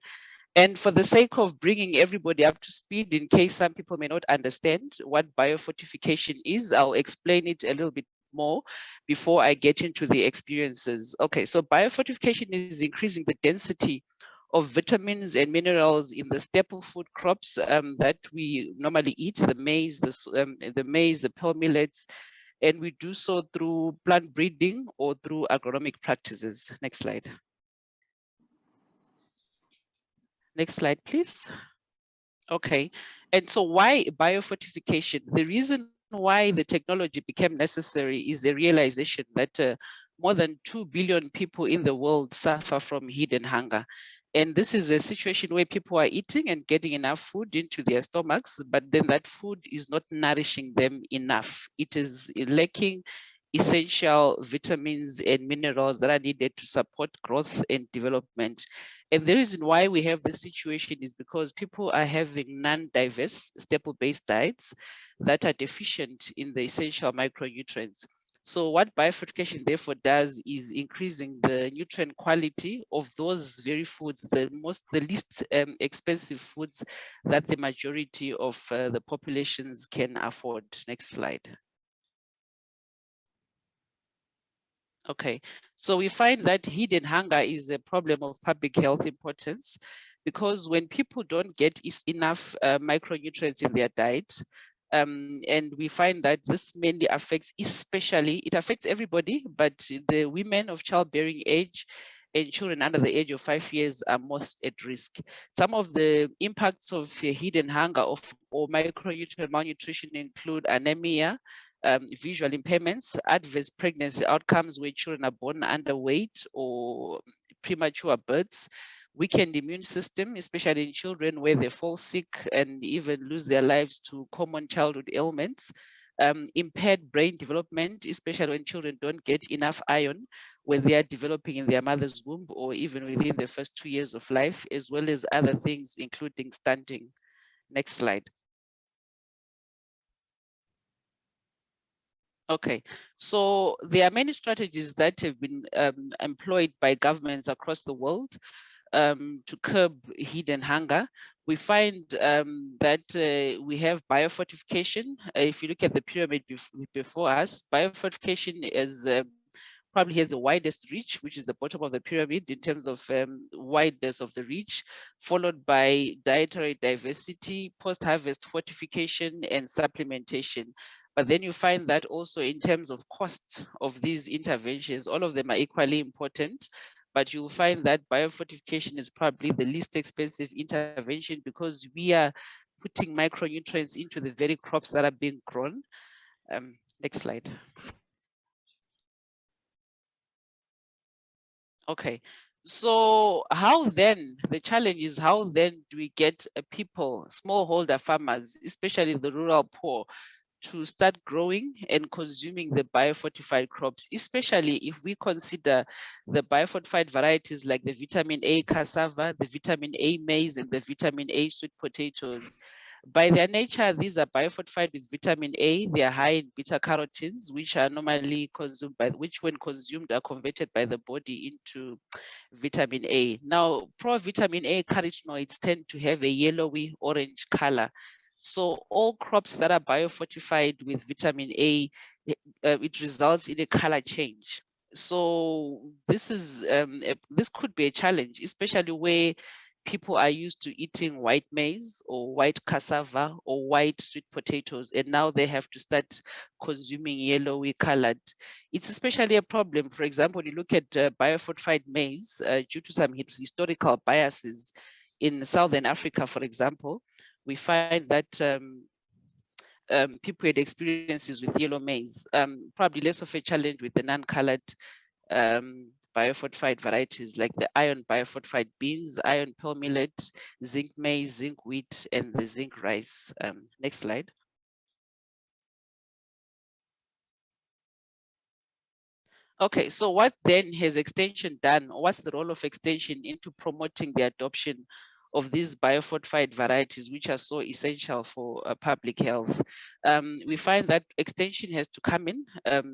And for the sake of bringing everybody up to speed, in case some people may not understand what biofortification is, I'll explain it a little bit more before I get into the experiences. Okay, so biofortification is increasing the density of vitamins and minerals in the staple food crops that we normally eat, the maize, the pearl millets, And we do so through plant breeding or through agronomic practices. Next slide. Next slide, please. Okay, and so why biofortification? The reason why the technology became necessary is the realization that more than 2 billion people in the world suffer from hidden hunger. And this is a situation where people are eating and getting enough food into their stomachs, but then that food is not nourishing them enough. It is lacking essential vitamins and minerals that are needed to support growth and development. And the reason why we have this situation is because people are having non-diverse staple-based diets that are deficient in the essential micronutrients. So what biofortification therefore does is increasing the nutrient quality of those very foods, the least expensive foods that the majority of the populations can afford. Next slide. Okay, so we find that hidden hunger is a problem of public health importance because when people don't get enough micronutrients in their diet, and we find that this mainly affects, it affects everybody, but the women of childbearing age and children under the age of 5 years are most at risk. Some of the impacts of hidden hunger or micronutrient malnutrition include anemia, visual impairments, adverse pregnancy outcomes where children are born underweight or premature births, weakened immune system, especially in children where they fall sick and even lose their lives to common childhood ailments, impaired brain development, especially when children don't get enough iron when they are developing in their mother's womb or even within the first 2 years of life, as well as other things, including stunting. Next slide. Okay, so there are many strategies that have been employed by governments across the world to curb hidden hunger. We find that we have biofortification. If you look at the pyramid before us, biofortification is probably has the widest reach, which is the bottom of the pyramid in terms of wideness of the reach, followed by dietary diversity, post-harvest fortification, and supplementation. But then you find that also in terms of costs of these interventions, all of them are equally important, but you'll find that biofortification is probably the least expensive intervention because we are putting micronutrients into the very crops that are being grown. Next slide. Okay, so how then, the challenge is how then do we get people, smallholder farmers, especially the rural poor, to start growing and consuming the biofortified crops, especially if we consider the biofortified varieties like the vitamin A cassava, the vitamin A maize, and the vitamin A sweet potatoes. By their nature, these are biofortified with vitamin A. They are high in beta carotenes, which are normally consumed which when consumed are converted by the body into vitamin A. Now, pro-vitamin A carotenoids tend to have a yellowy orange color. So all crops that are biofortified with vitamin A, it results in a color change. So this could be a challenge, especially where people are used to eating white maize or white cassava or white sweet potatoes, and now they have to start consuming yellowy colored. It's especially a problem, for example, when you look at biofortified maize, due to some historical biases in Southern Africa, for example, we find that people had experiences with yellow maize, probably less of a challenge with the non-colored biofortified varieties like the iron biofortified beans, iron pearl millet, zinc maize, zinc wheat, and the zinc rice. Next slide. Okay, so what then has extension done? What's the role of extension into promoting the adoption of these biofortified varieties, which are so essential for public health? We find that extension has to come in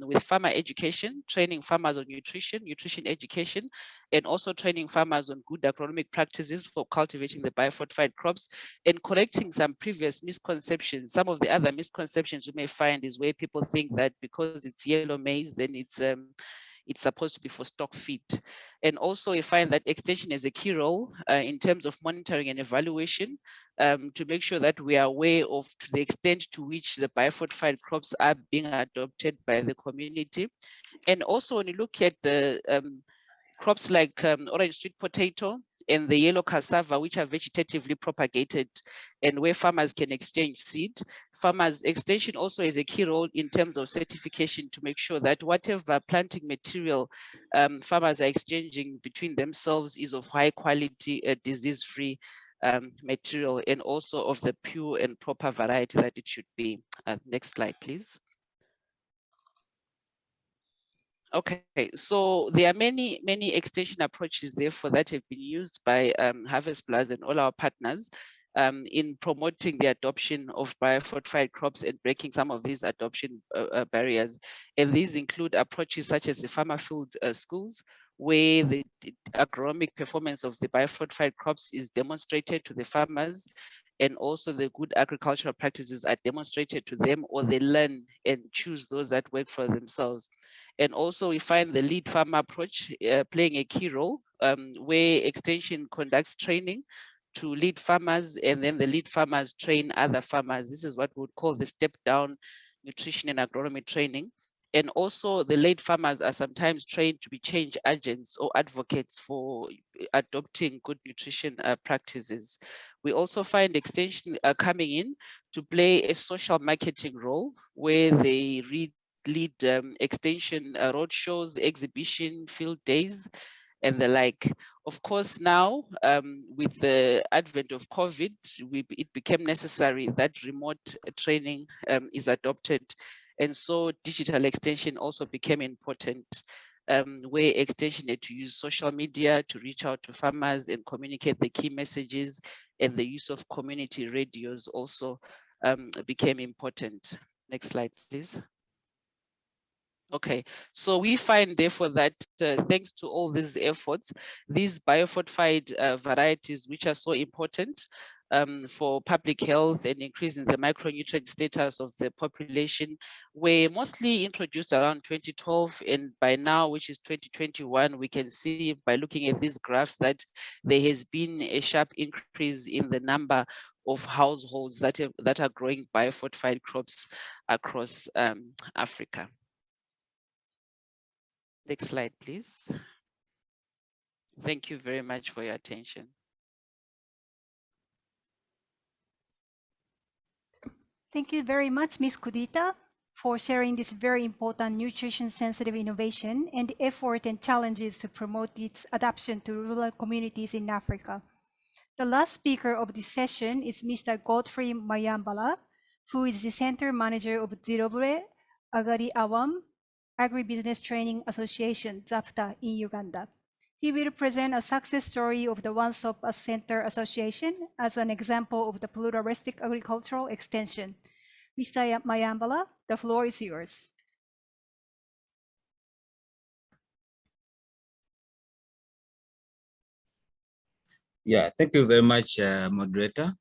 with farmer education, training farmers on nutrition education, and also training farmers on good agronomic practices for cultivating the biofortified crops and correcting some previous misconceptions. Some of the other misconceptions you may find is where people think that because it's yellow maize, then it's supposed to be for stock feed. And also we find that extension has a key role in terms of monitoring and evaluation to make sure that we are aware of to the extent to which the biofortified crops are being adopted by the community. And also when you look at the crops like orange sweet potato and the yellow cassava, which are vegetatively propagated and where farmers can exchange seed, farmers extension also has a key role in terms of certification to make sure that whatever planting material farmers are exchanging between themselves is of high quality, disease-free material, and also of the pure and proper variety that it should be. Next slide, please. Okay, so there are many extension approaches therefore that have been used by Harvest Plus and all our partners in promoting the adoption of biofortified crops and breaking some of these adoption barriers. And these include approaches such as the farmer field schools, where the agronomic performance of the biofortified crops is demonstrated to the farmers, and also the good agricultural practices are demonstrated to them, or they learn and choose those that work for themselves. And also we find the lead farmer approach playing a key role, where extension conducts training to lead farmers, and then the lead farmers train other farmers. This is what we would call the step down nutrition and agronomy training. And also the lead farmers are sometimes trained to be change agents or advocates for adopting good nutrition practices. We also find extension coming in to play a social marketing role, where they lead extension roadshows, exhibition, field days, and the like. Of course, now with the advent of COVID, it became necessary that remote training is adopted. And so digital extension also became important, where extension had to use social media to reach out to farmers and communicate the key messages, and the use of community radios also became important. Next slide, please. Okay, so we find therefore that thanks to all these efforts, these biofortified varieties, which are so important for public health and increasing the micronutrient status of the population, were mostly introduced around 2012, and by now, which is 2021, we can see by looking at these graphs that there has been a sharp increase in the number of households that are growing biofortified crops across Africa. Next slide, please. Thank you very much for your attention. Thank you very much, Ms. Kudita, for sharing this very important nutrition-sensitive innovation and the effort and challenges to promote its adoption to rural communities in Africa. The last speaker of this session is Mr. Godfrey Mayambala, who is the Center Manager of Zirobure Agari Awam Agribusiness Training Association, ZAPTA, in Uganda. He will present a success story of the One Stop Center Association as an example of the pluralistic agricultural extension. Mr. Mayambala, the floor is yours. Yeah, thank you very much, moderator.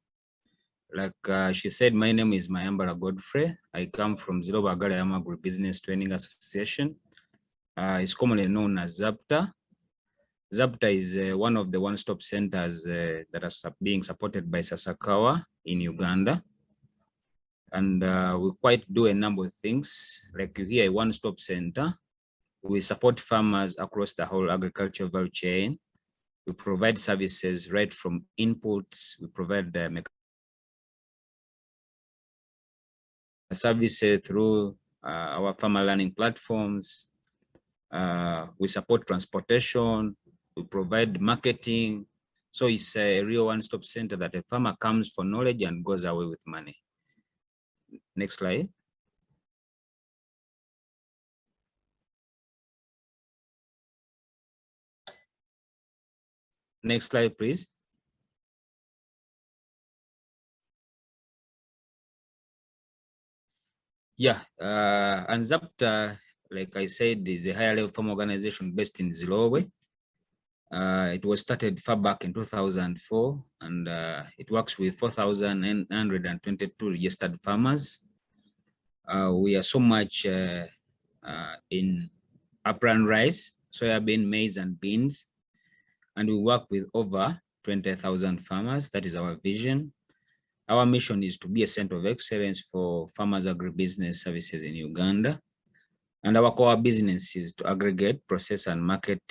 Like she said, my name is Mayambala Godfrey. I come from Ziroba Agari Awam Agribusiness Training Association. It's commonly known as ZAPTA. ZAPTA is one of the one-stop centers that are being supported by Sasakawa in Uganda. And we quite do a number of things. Like here, a one-stop center. We support farmers across the whole agricultural value chain. We provide services right from inputs. We provide services through our farmer learning platforms. We support transportation. We provide marketing. So it's a real one-stop center that a farmer comes for knowledge and goes away with money. Next slide. Next slide, please. Yeah, and ZAPTA, like I said, is a higher level farm organization based in Zimbabwe. It was started far back in 2004, and it works with 4,922 registered farmers. We are so much in upland rice, soybean, maize, and beans. And we work with over 20,000 farmers. That is our vision. Our mission is to be a center of excellence for farmers' agribusiness services in Uganda. And our core business is to aggregate, process, and market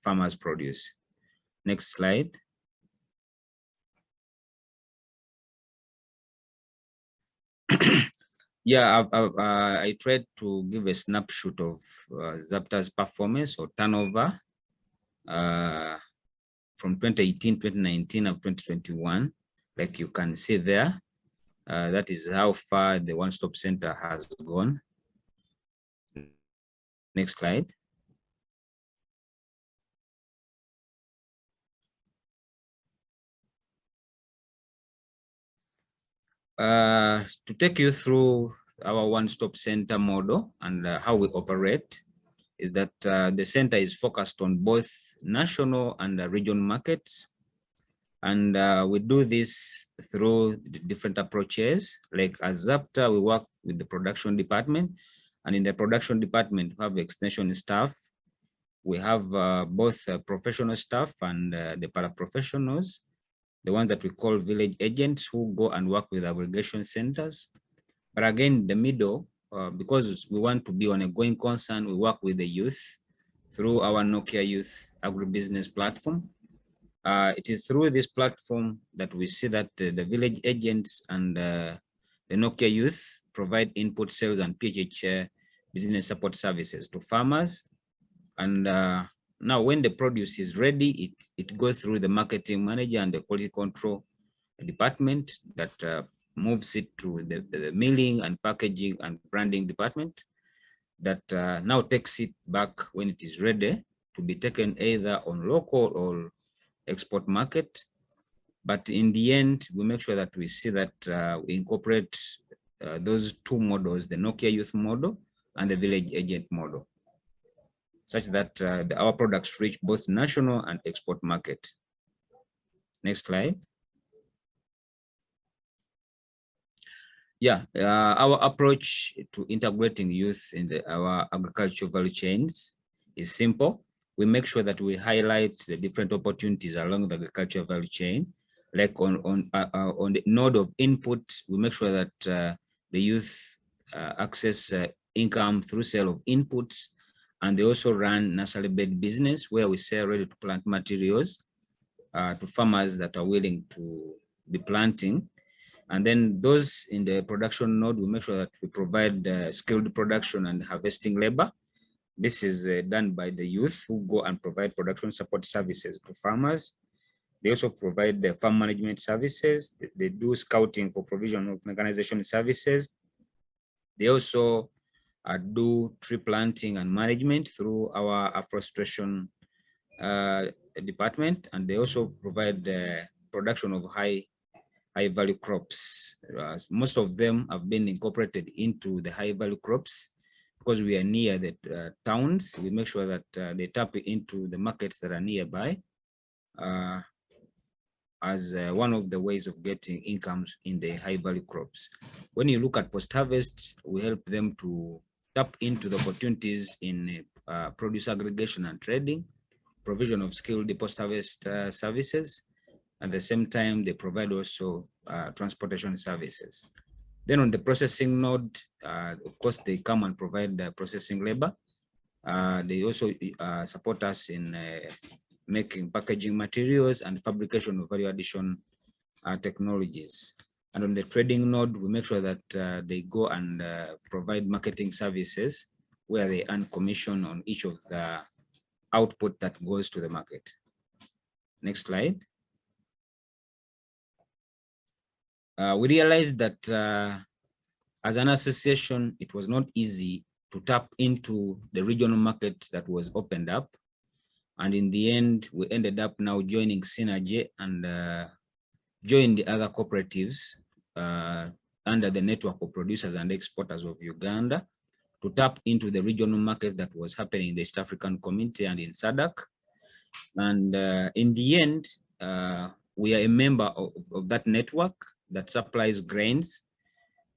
farmers' produce. Next slide. Yeah, I tried to give a snapshot of ZAPTA's performance or turnover from 2018, 2019, up 2021. Like you can see there, that is how far the one-stop center has gone. Next slide. To take you through our one-stop center model and how we operate is that the center is focused on both national and regional markets. And we do this through different approaches. Like as ZAPTA, we work with the production department. And in the production department, we have extension staff. We have both professional staff and the paraprofessionals, the ones that we call village agents who go and work with aggregation centers. But again, the middle, because we want to be on a going concern, we work with the youth through our Nokia Youth Agribusiness platform. It is through this platform that we see that the village agents and the Nokia Youth provide input sales and PHH business support services to farmers. And now when the produce is ready, it goes through the marketing manager and the quality control department that moves it to the milling and packaging and branding department that now takes it back when it is ready to be taken either on local or export market. But in the end, we make sure that we see that we incorporate those two models, the Nokia Youth model and the village agent model, such that our products reach both national and export market. Next slide. Yeah, our approach to integrating youth in our agricultural value chains is simple. We make sure that we highlight the different opportunities along the agricultural value chain. Like on the node of input, we make sure that the youth access income through sale of inputs. And they also run nursery-based business where we sell ready-to-plant materials to farmers that are willing to be planting. And then those in the production node, we make sure that we provide skilled production and harvesting labor. This is done by the youth who go and provide production support services to farmers. They also provide the farm management services. They do scouting for provision of mechanization services. They also do tree planting and management through our afforestation department, and they also provide the production of high value crops. Most of them have been incorporated into the high value crops because we are near the towns. We make sure that they tap into the markets that are nearby as one of the ways of getting incomes in the high value crops. When you look at post-harvest, we help them to tap into the opportunities in produce aggregation and trading, provision of skilled post-harvest services. At the same time, they provide also transportation services. Then on the processing node, of course, they come and provide the processing labor. They also support us in making packaging materials and fabrication of value addition technologies. And on the trading node, we make sure that they go and provide marketing services where they earn commission on each of the output that goes to the market. Next slide. We realized that as an association, it was not easy to tap into the regional market that was opened up. And in the end, we ended up now joining Synergy and joined the other cooperatives under the network of producers and exporters of Uganda to tap into the regional market that was happening in the East African community and in SADC. And in the end, we are a member of that network that supplies grains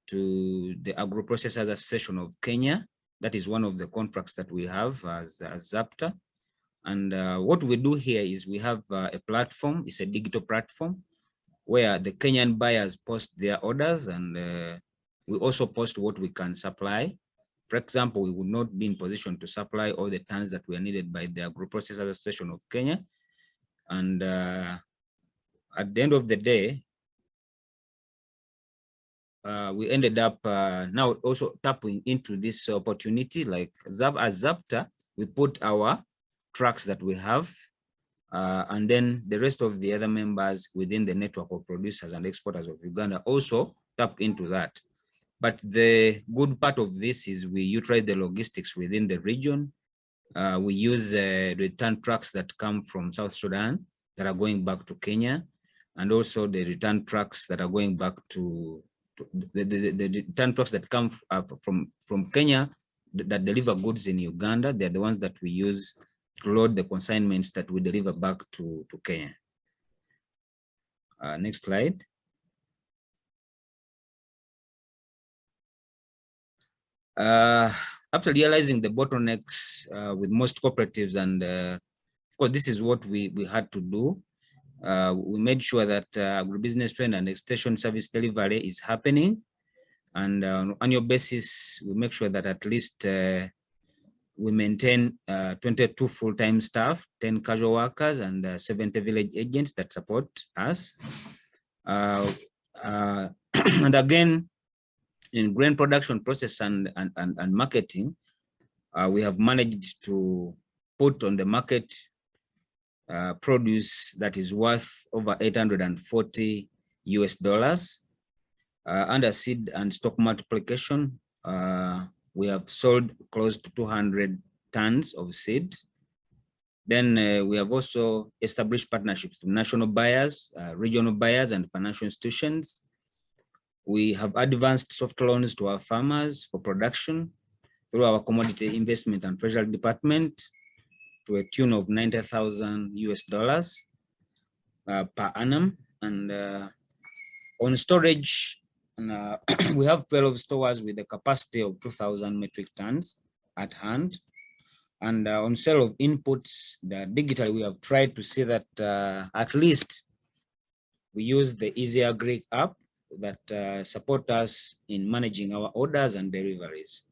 to the Agro-Processors Association of Kenya That is one of the contracts that we have as ZAPTA. And what we do here is we have a platform, it's a digital platform where the Kenyan buyers post their orders, and we also post what we can supply. For example, we would not be in position to supply all the tons that were needed by the Agro-Processors Association of Kenya. And at the end of the day, we ended up now also tapping into this opportunity. Like as ZAPTA, we put our trucks that we have, and then the rest of the other members within the network of producers and exporters of Uganda also tap into that. But the good part of this is we utilize the logistics within the region. We use return trucks that come from South Sudan that are going back to Kenya, and also the return trucks that are going back to the return trucks that come from Kenya that deliver goods in Uganda. They're the ones that we use to load the consignments that we deliver back to Kenya. Next slide. After realizing the bottlenecks with most cooperatives, and of course, this is what we had to do. We made sure that agribusiness trend and extension service delivery is happening. And on an annual basis, we make sure that at least we maintain 22 full-time staff, 10 casual workers, and 70 village agents that support us. And again, in grain production process and marketing, we have managed to put on the market produce that is worth over $840 US. Under seed and stock multiplication, we have sold close to 200 tons of seed. Then we have also established partnerships with national buyers, regional buyers, and financial institutions. We have advanced soft loans to our farmers for production through our commodity investment and treasury department to a tune of $90,000 US per annum. And on storage, we have 12 stores with a capacity of 2,000 metric tons at hand. And on sale of inputs, digitally, we have tried to see that at least we use the Easy Agri app that support us in managing our orders and deliveries.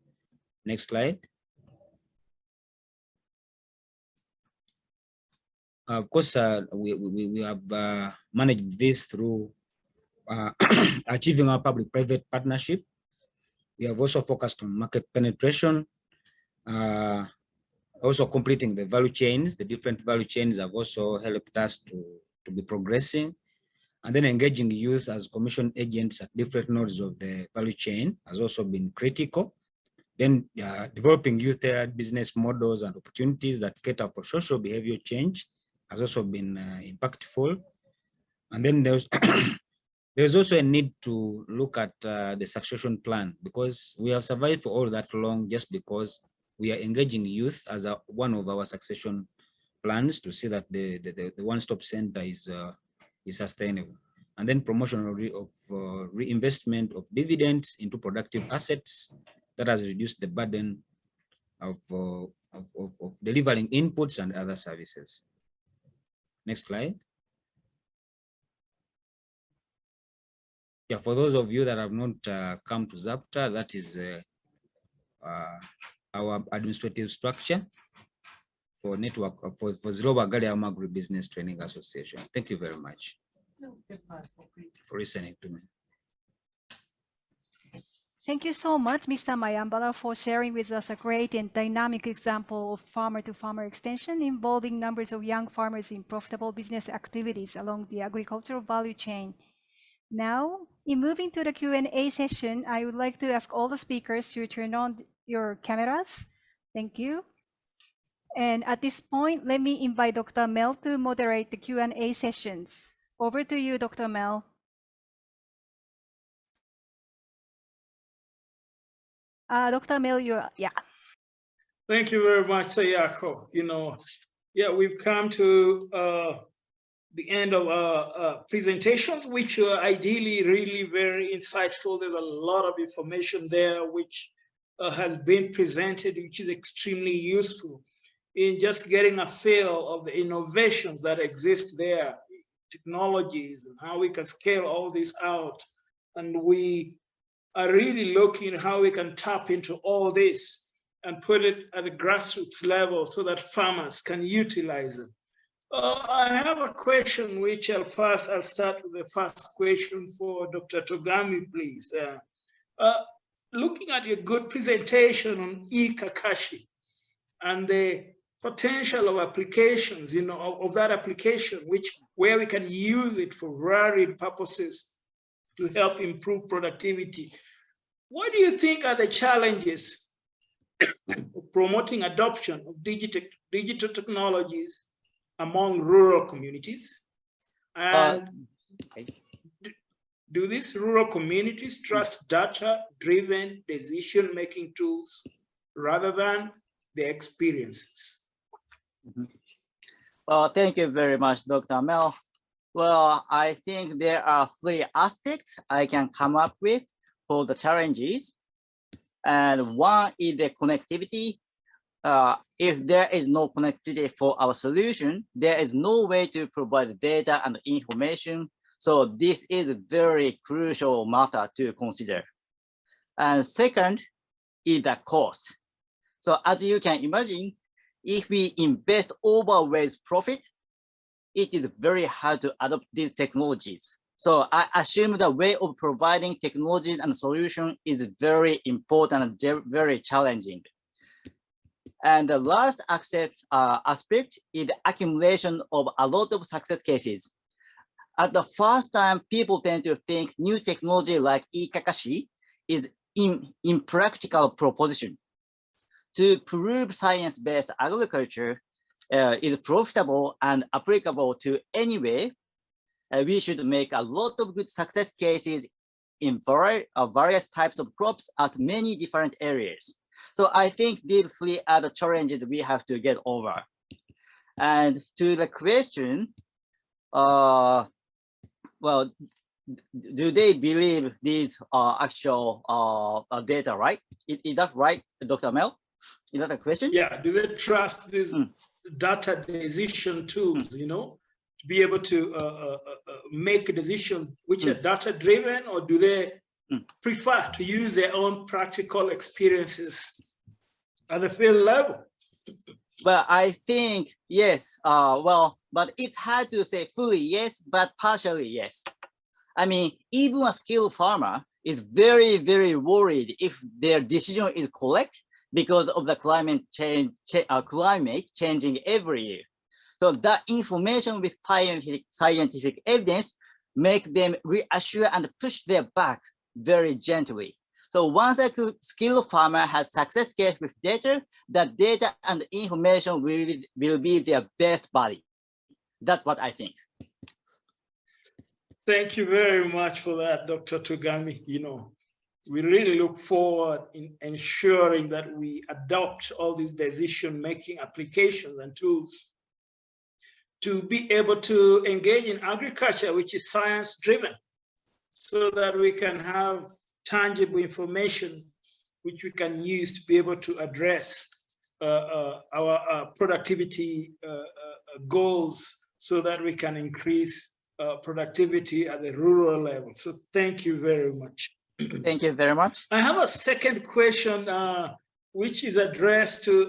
Next slide. Of course, we have managed this through achieving our public-private partnership. We have also focused on market penetration, also completing the value chains. The different value chains have also helped us to be progressing. And then engaging youth as commission agents at different nodes of the value chain has also been critical. Then developing youth-led business models and opportunities that cater for social behavior change has also been impactful. And then there's also a need to look at the succession plan, because we have survived for all that long just because we are engaging youth as one of our succession plans to see that the one-stop center is sustainable. And then promotion of reinvestment of dividends into productive assets that has reduced the burden of delivering inputs and other services. Next slide. Yeah, for those of you that have not come to ZAPTA, that is our administrative structure for network for Zilobagale Agribusiness Training Association. Thank you very much for listening to me. Thank you so much, Mr. Mayambala, for sharing with us a great and dynamic example of farmer-to-farmer extension involving numbers of young farmers in profitable business activities along the agricultural value chain. Now, in moving to the Q&A session, I would like to ask all the speakers to turn on your cameras. Thank you. And at this point, let me invite Dr. Mel to moderate the Q&A sessions. Over to you, Dr. Mel. Dr. Mel, yeah. Thank you very much, Sayako. We've come to the end of our presentations, which are ideally really very insightful. There's a lot of information there, which has been presented, which is extremely useful in just getting a feel of the innovations that exist there, technologies, and how we can scale all this out. And we are really looking at how we can tap into all this and put it at the grassroots level so that farmers can utilize it. I have a question which I'll start with the first question for Dr. Togami, please. Looking at your good presentation on e-Kakashi and the potential of applications, of that application, where we can use it for varied purposes to help improve productivity. What do you think are the challenges of promoting adoption of digital technologies among rural communities? And do these rural communities trust data-driven decision-making tools rather than their experiences? Well, thank you very much, Dr. Mel. Well, I think there are 3 aspects I can come up with for the challenges. And one is the connectivity. If there is no connectivity for our solution, there is no way to provide data and information. So this is a very crucial matter to consider. And second is the cost. So as you can imagine, if we invest overweight profit, it is very hard to adopt these technologies. So I assume the way of providing technologies and solution is very important and very challenging. And the last aspect is the accumulation of a lot of success cases. At the first time, people tend to think new technology like e-Kakashi is impractical proposition. To prove science-based agriculture is profitable and applicable to anywhere, we should make a lot of good success cases in various types of crops at many different areas. So I think these 3 are the challenges we have to get over. And to the question, well, do they believe these are actual data, right? Is that right, Dr. Mel? Is that a question? Yeah, do they trust these data decision tools, to be able to make decisions which are data-driven, or do they prefer to use their own practical experiences at the field level? Well, I think yes. But it's hard to say fully yes, but partially yes. I mean, even a skilled farmer is very, very worried if their decision is correct because of the climate changing every year. So that information with scientific evidence make them reassure and push their back very gently. So once a skilled farmer has success case with data, that data and information will be their best buddy. That's what I think. Thank you very much for that, Dr. Togami. We really look forward in ensuring that we adopt all these decision-making applications and tools to be able to engage in agriculture, which is science-driven, so that we can have tangible information which we can use to be able to address our productivity goals, so that we can increase productivity at the rural level. So thank you very much. Thank you very much. I have a second question, which is addressed to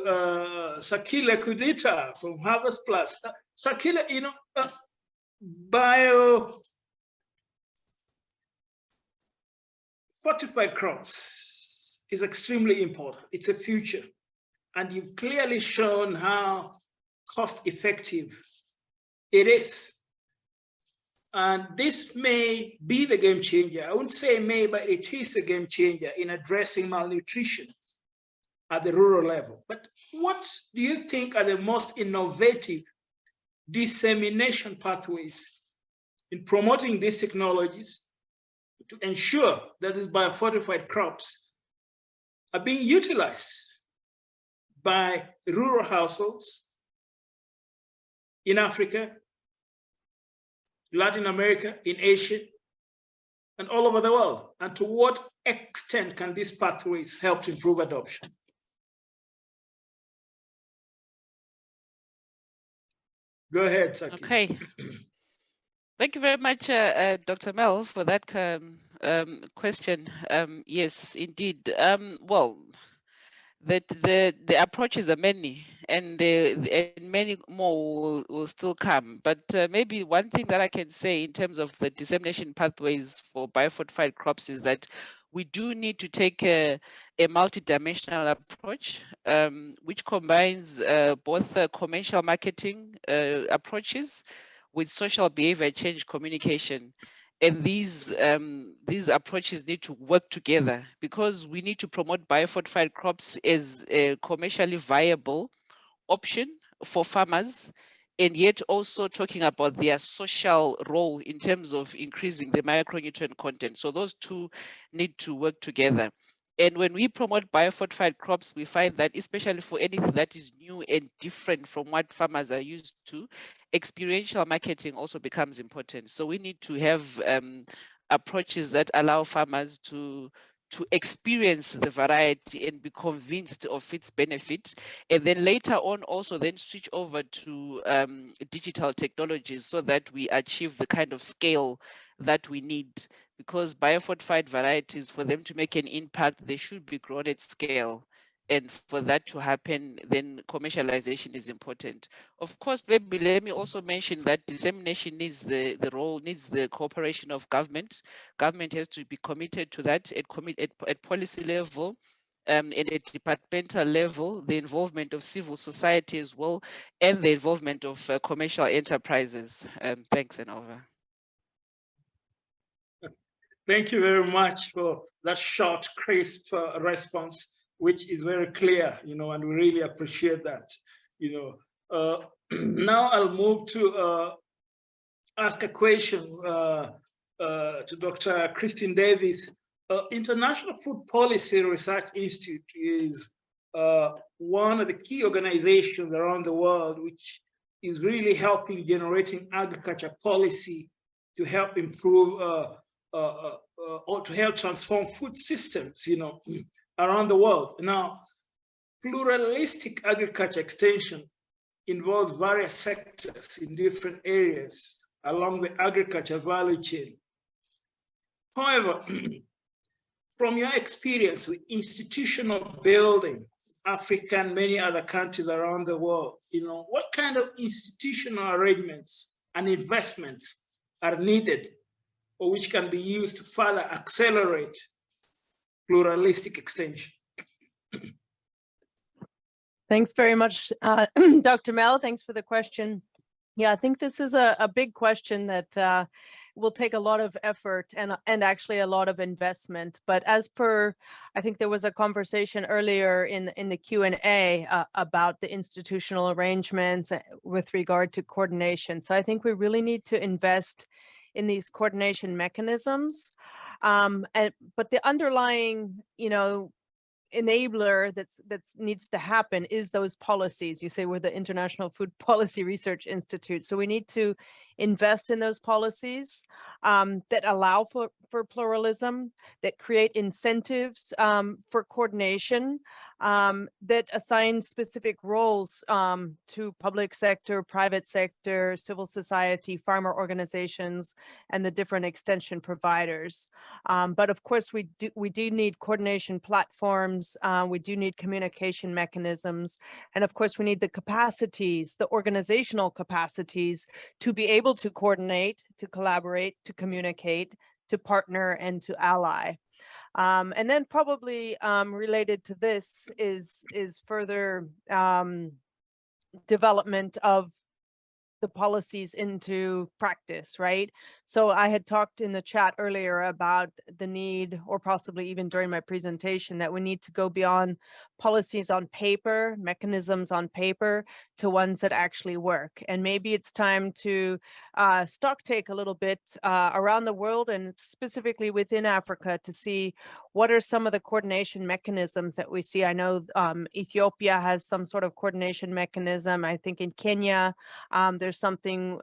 Sakila Kudita from Harvest Plus. Sakila, fortified crops is extremely important. It's a future. And you've clearly shown how cost effective it is. And this may be the game changer. I wouldn't say may, but it is a game changer in addressing malnutrition at the rural level. But what do you think are the most innovative dissemination pathways in promoting these technologies to ensure that these biofortified crops are being utilized by rural households in Africa, Latin America, in Asia, and all over the world? And to what extent can these pathways help to improve adoption? Go ahead, Saki. Okay. Thank you very much, Dr. Mel, for that question. Yes, indeed. Well, the approaches are many, and many more will still come. But maybe one thing that I can say in terms of the dissemination pathways for biofortified crops is that we do need to take a multidimensional approach, which combines both commercial marketing approaches with social behavior change communication. And these approaches need to work together because we need to promote biofortified crops as a commercially viable option for farmers, and yet also talking about their social role in terms of increasing the micronutrient content. So those two need to work together. And when we promote biofortified crops, we find that especially for anything that is new and different from what farmers are used to, experiential marketing also becomes important. So we need to have approaches that allow farmers to experience the variety and be convinced of its benefit, and then later on also then switch over to digital technologies so that we achieve the kind of scale that we need, because biofortified varieties, for them to make an impact, they should be grown at scale. And for that to happen, then commercialization is important. Of course, maybe let me also mention that dissemination needs the cooperation of government. Government has to be committed to that at policy level, and at departmental level, the involvement of civil society as well, and the involvement of commercial enterprises. Thanks, and over. Thank you very much for that short, crisp response, which is very clear, and we really appreciate that, Now I'll move to ask a question to Dr. Christine Davis. International Food Policy Research Institute is one of the key organizations around the world which is really helping generating agriculture policy to help improve or to help transform food systems, around the world. Now, pluralistic agriculture extension involves various sectors in different areas along the agriculture value chain. However, from your experience with institutional building, Africa and many other countries around the world, what kind of institutional arrangements and investments are needed or which can be used to further accelerate pluralistic extension? Thanks very much, Dr. Mel. Thanks for the question. Yeah, I think this is a big question that will take a lot of effort and actually a lot of investment. But as per, I think there was a conversation earlier in the Q&A about the institutional arrangements with regard to coordination. So I think we really need to invest in these coordination mechanisms. But the underlying, enabler that needs to happen is those policies. You say we're the International Food Policy Research Institute, so we need to invest in those policies that allow for pluralism, that create incentives for coordination, that assign specific roles to public sector, private sector, civil society, farmer organizations, and the different extension providers. But of course, we do need coordination platforms. We do need communication mechanisms. And of course, we need the capacities, the organizational capacities to be able to coordinate, to collaborate, to communicate, to partner, and to ally. And then probably related to this is further development of the policies into practice, right? So I had talked in the chat earlier about the need, or possibly even during my presentation, that we need to go beyond policies on paper, mechanisms on paper, to ones that actually work. And maybe it's time to stock take a little bit around the world and specifically within Africa to see what are some of the coordination mechanisms that we see. I know Ethiopia has some sort of coordination mechanism. I think in Kenya, there's something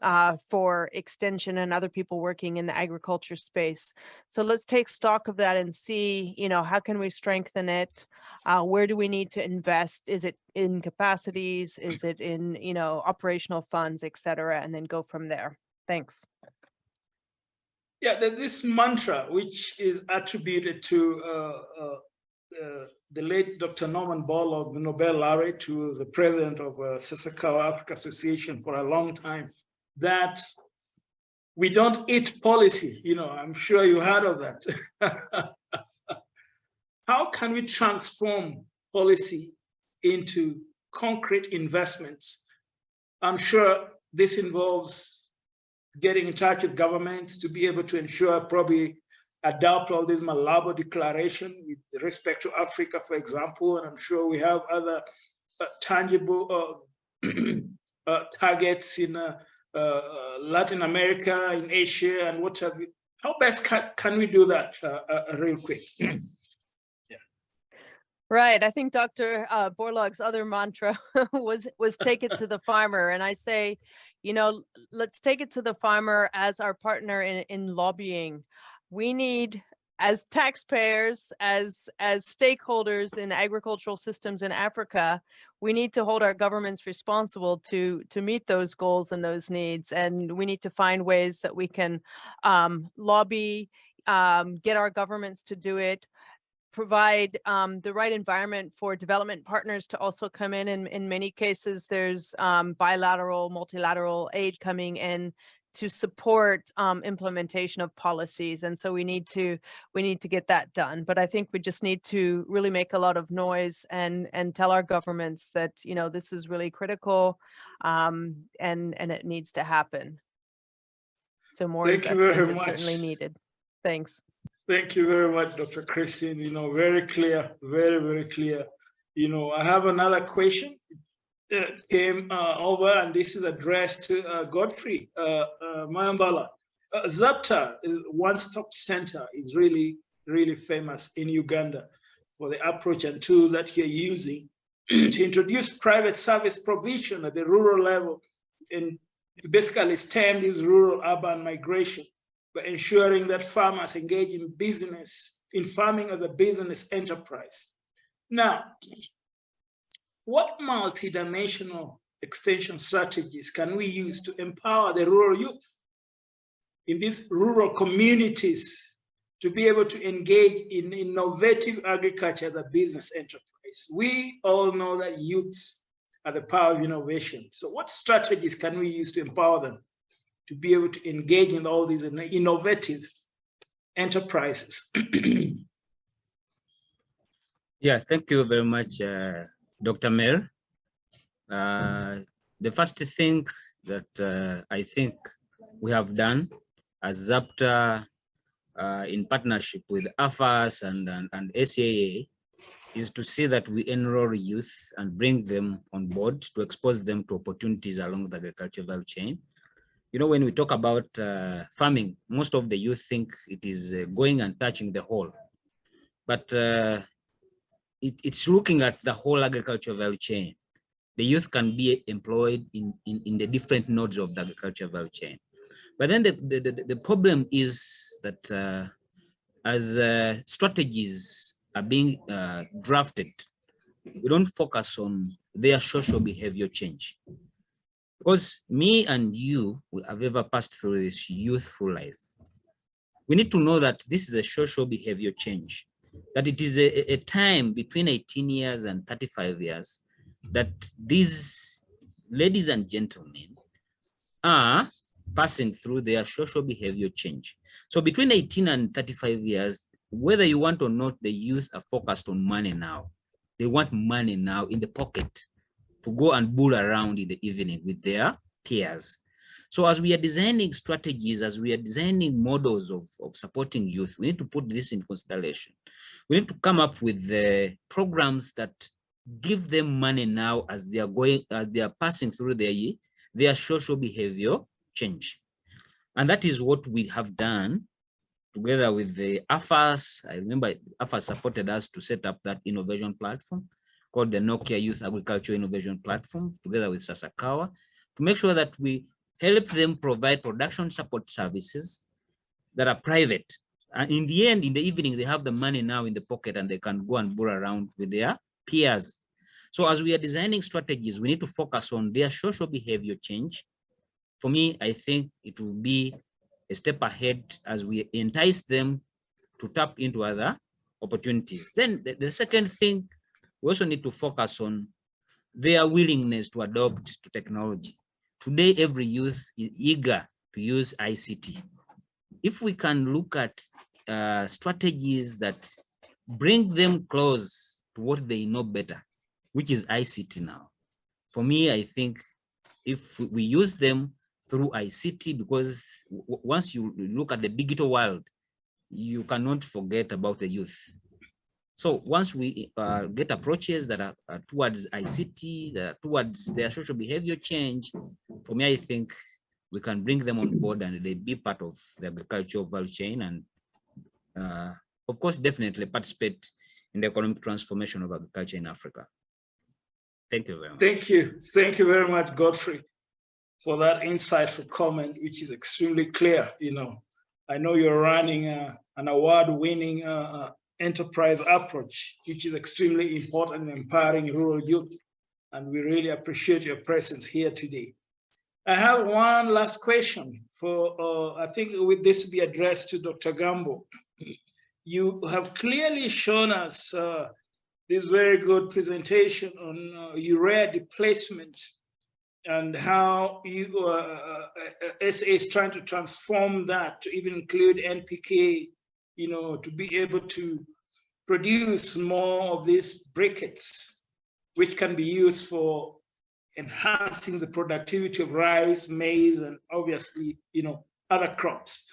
for extension and other people working in the agriculture space. So let's take stock of that and see, how can we strengthen it? Where do we need to invest? Is it in capacities? Is it in, operational funds, et cetera, and then go from there. Thanks. Yeah, there's this mantra which is attributed to the late Dr. Norman Borlaug, the Nobel laureate, who was the president of Sasakawa Africa Association for a long time, that we don't eat policy. I'm sure you heard of that. How can we transform policy into concrete investments? I'm sure this involves getting in touch with governments to be able to ensure, probably adopt all this Malabo declaration with respect to Africa, for example, and I'm sure we have other tangible targets in Latin America, in Asia, and what have you. How best can we do that real quick? Right. I think Dr. Borlaug's other mantra was take it to the farmer. And I say, let's take it to the farmer as our partner in lobbying. We need, as taxpayers, as stakeholders in agricultural systems in Africa, we need to hold our governments responsible to meet those goals and those needs. And we need to find ways that we can lobby, get our governments to do it, provide the right environment for development partners to also come in. In many cases, there's bilateral, multilateral aid coming in to support implementation of policies. And so we need to get that done. But I think we just need to really make a lot of noise and tell our governments that, this is really critical and it needs to happen. So more investment is certainly needed. Thanks. Thank you very much, Dr. Christine. Very clear, very, very clear. I have another question that came over, and this is addressed to Godfrey Mayambala. ZAPTA is one-stop center is really, really famous in Uganda for the approach and tools that you're using to introduce private service provision at the rural level and to basically stem this rural-urban migration by ensuring that farmers engage in farming as a business enterprise. Now, what multidimensional extension strategies can we use to empower the rural youth in these rural communities to be able to engage in innovative agriculture as a business enterprise? We all know that youths are the power of innovation. So what strategies can we use to empower them to be able to engage in all these innovative enterprises? Yeah, thank you very much, Dr. Mayor. The first thing that I think we have done as ZAPTA in partnership with AFAAS and SAA is to see that we enroll youth and bring them on board to expose them to opportunities along the agricultural value chain. When we talk about farming, most of the youth think it is going and touching the whole, but it's looking at the whole agricultural value chain. The youth can be employed in the different nodes of the agricultural value chain. But then the problem is that as strategies are being drafted, we don't focus on their social behavior change. Because me and you have ever passed through this youthful life. We need to know that this is a social behavior change, that it is a time between 18 years and 35 years that these ladies and gentlemen are passing through their social behavior change. So between 18 and 35 years, whether you want or not, the youth are focused on money now. They want money now in the pocket to go and bull around in the evening with their peers. So as we are designing strategies, as we are designing models of supporting youth, we need to put this in consideration. We need to come up with the programs that give them money now as they are passing through their social behavior change. And that is what we have done together with the AFAAS. I remember AFAAS supported us to set up that innovation platform called the Nokia Youth Agriculture Innovation Platform, together with Sasakawa, to make sure that we help them provide production support services that are private. And in the end, in the evening, they have the money now in the pocket and they can go and bull around with their peers. So as we are designing strategies, we need to focus on their social behavior change. For me, I think it will be a step ahead as we entice them to tap into other opportunities. Then the second thing, we also need to focus on their willingness to adopt to technology. Today, every youth is eager to use ICT. If we can look at strategies that bring them close to what they know better, which is ICT now. For me, I think if we use them through ICT, because once you look at the digital world, you cannot forget about the youth. So once we get approaches that are towards ICT, that are towards their social behavior change, for me, I think we can bring them on board and they be part of the agricultural value chain and, of course, definitely participate in the economic transformation of agriculture in Africa. Thank you very much. Thank you. Thank you very much, Godfrey, for that insightful comment, which is extremely clear. You know, I know you're running an award-winning enterprise approach, which is extremely important in empowering rural youth. And we really appreciate your presence here today. I have one last question for, I think with this to be addressed to Dr. Gambo. You have clearly shown us this very good presentation on urea displacement and how SA is trying to transform that to even include NPK, you know, to be able to produce more of these briquettes, which can be used for enhancing the productivity of rice, maize, and obviously, you know, other crops.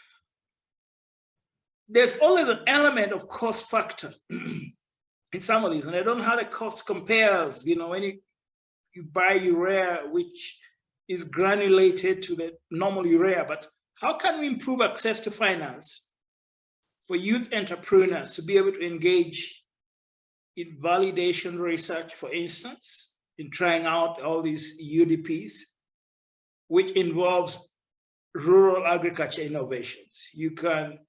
There's always an element of cost factor in some of these, and I don't know how the cost compares, you know, when you buy urea, which is granulated to the normal urea, but how can we improve access to finance for youth entrepreneurs to be able to engage in validation research, for instance, in trying out all these UDPs, which involves rural agriculture innovations? You can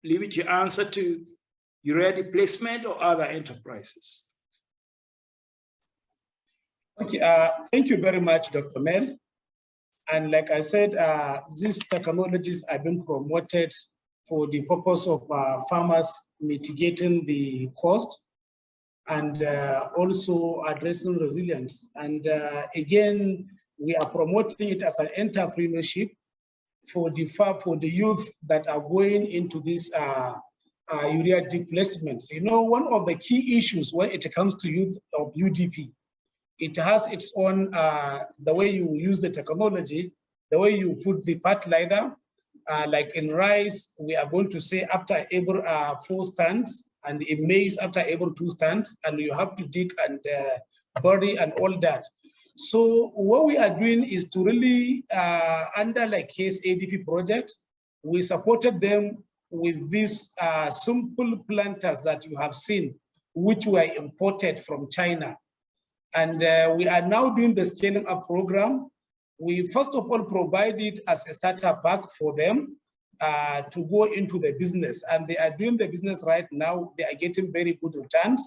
limit your answer to urea displacement or other enterprises. Okay, thank you very much, Dr. Mel. And like I said, these technologies have been promoted for the purpose of farmers mitigating the cost and also addressing resilience. And again, we are promoting it as an entrepreneurship for the youth that are going into this urea displacements. You know, one of the key issues when it comes to youth of UDP, it has its own, the way you use the technology, the way you put the fertilizer, like in rice, we are going to say after every 4 stands, and in maize after every 2 stands, and you have to dig and bury and all that. So what we are doing is to really, under like case ADP project, we supported them with these simple planters that you have seen, which were imported from China. And we are now doing the scaling up program. We first of all provide it as a starter pack for them to go into the business. And they are doing the business right now. They are getting very good returns.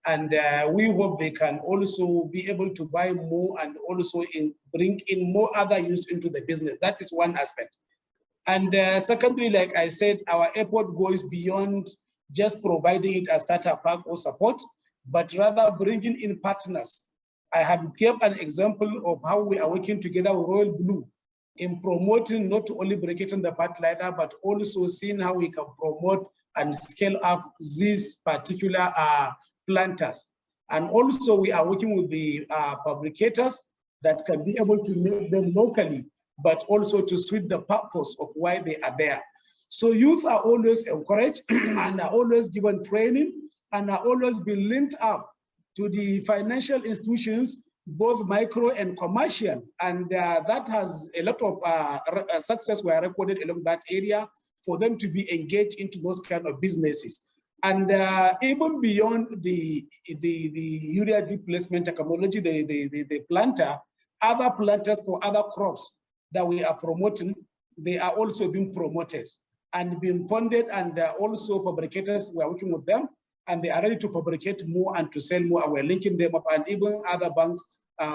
And we hope they can also be able to buy more and also bring in more other use into the business. That is one aspect. And secondly, like I said, our effort goes beyond just providing it as starter pack or support, but rather bringing in partners. I have given an example of how we are working together with Royal Blue in promoting not only briquetting the fertilizer, but also seeing how we can promote and scale up these particular planters. And also we are working with the fabricators that can be able to make them locally, but also to suit the purpose of why they are there. So youth are always encouraged and are always given training and are always being linked up to the financial institutions, both micro and commercial. And that has a lot of success were recorded along that area for them to be engaged into those kind of businesses. And even beyond the urea deep placement technology, the planter, other planters for other crops that we are promoting, they are also being promoted and being funded, and also fabricators, we are working with them, and they are ready to fabricate more and to sell more, and we're linking them up, and even other banks,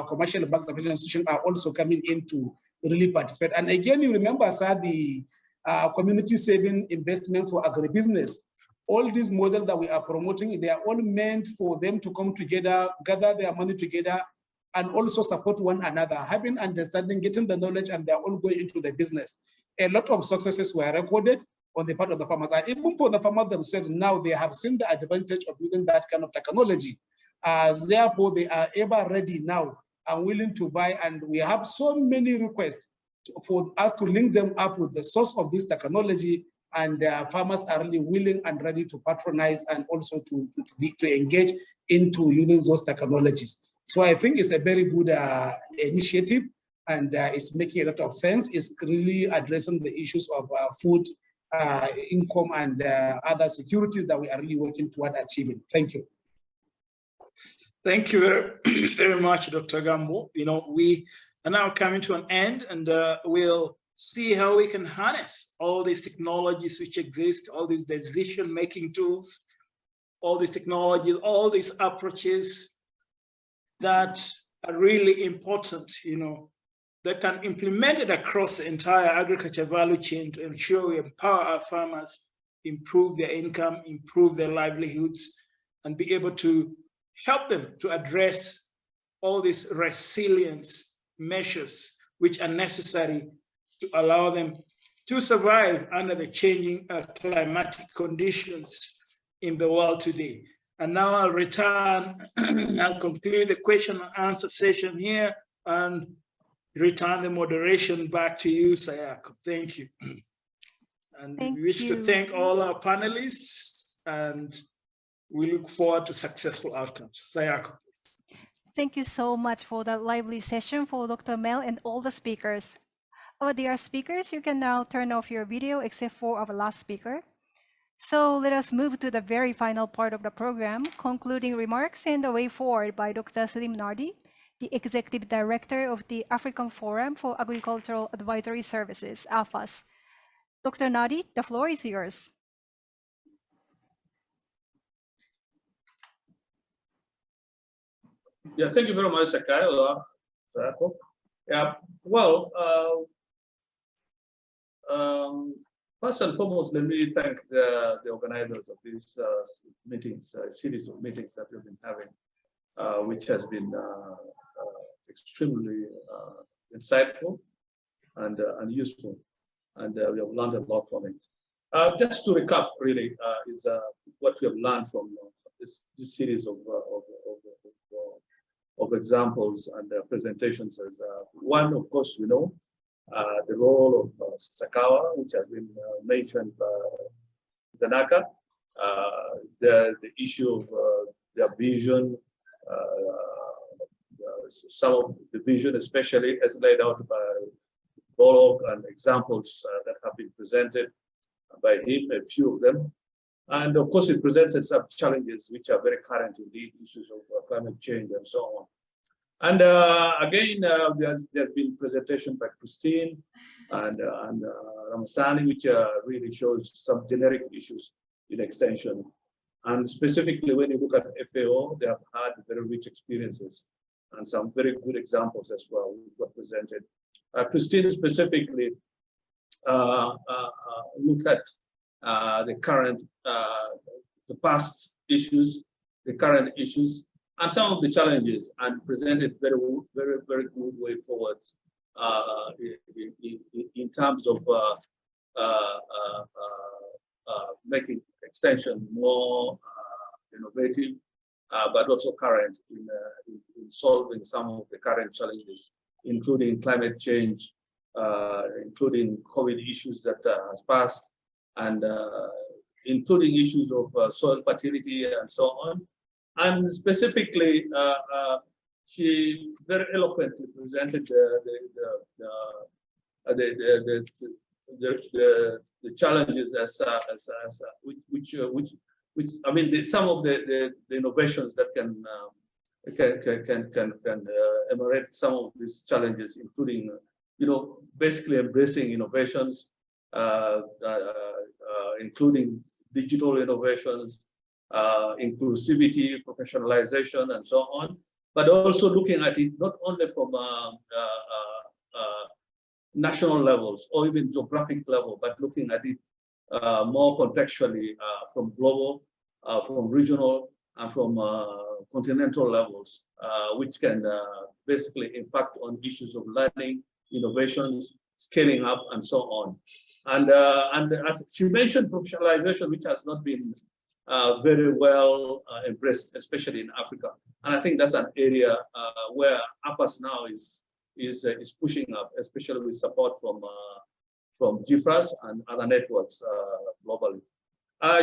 commercial banks, financial institutions are also coming in to really participate. And again, you remember, sir, the community saving investment for agribusiness. All these models that we are promoting, they are all meant for them to come together, gather their money together, and also support one another, having understanding, getting the knowledge, and they're all going into the business. A lot of successes were recorded on the part of the farmers. And even for the farmers themselves, now they have seen the advantage of using that kind of technology. Therefore, they are ever ready now and willing to buy. And we have so many requests for us to link them up with the source of this technology. And farmers are really willing and ready to patronize and also to engage into using those technologies. So I think it's a very good initiative, and it's making a lot of sense. It's really addressing the issues of food, income, and other securities that we are really working toward achieving. Thank you. Thank you very much, Dr. Gambo. You know, we are now coming to an end, and we'll see how we can harness all these technologies which exist, all these decision-making tools, all these technologies, all these approaches that are really important, you know, that can implement it across the entire agriculture value chain to ensure we empower our farmers, improve their income, improve their livelihoods, and be able to help them to address all these resilience measures which are necessary to allow them to survive under the changing climatic conditions in the world today. And now I'll return and conclude the question and answer session here and return the moderation back to you, Sayako. Thank you. And we wish to thank all our panelists, and we look forward to successful outcomes. Sayako, please. Thank you so much for that lively session for Dr. Mel and all the speakers. Our dear speakers, you can now turn off your video except for our last speaker. So let us move to the very final part of the program, concluding remarks and the way forward by Dr. Salim Nardi, the Executive Director of the African Forum for Agricultural Advisory Services, AFAAS. Dr. Nardi, the floor is yours. Yeah, thank you very much, Sakawa. Yeah, well, first and foremost, let me thank the organizers of these meetings, series of meetings that we've been having, which has been extremely insightful and useful, and we have learned a lot from it. Just to recap, really, is what we have learned from this series of examples and presentations. As one, of course, we know the role of Sasakawa, which has been mentioned by Danaka, the issue of their vision, some of the vision, especially as laid out by Borok, and examples that have been presented by him, a few of them. And of course, it presents some challenges which are very current indeed, issues of climate change and so on. And again, there's been presentation by Christine and Ramasani, which really shows some generic issues in extension. And specifically, when you look at FAO, they have had very rich experiences and some very good examples as well, which were presented. Christine specifically looked at the current, the past issues, the current issues, and some of the challenges, and presented very good way forward in terms of making extension more innovative, but also current in solving some of the current challenges, including climate change, including COVID issues that has passed, and including issues of soil fertility and so on, And specifically, she very eloquently presented the challenges which I mean some of the innovations that can emanate some of these challenges, including basically embracing innovations, including digital innovations, inclusivity, professionalization, and so on, but also looking at it not only from national levels or even geographic level, but looking at it more contextually from global, from regional, and from continental levels, which can basically impact on issues of learning, innovations, scaling up, and so on. And as she mentioned, professionalization, which has not been very well embraced, especially in Africa. And I think that's an area where AFAAS now is pushing up, especially with support from GFRAS and other networks globally.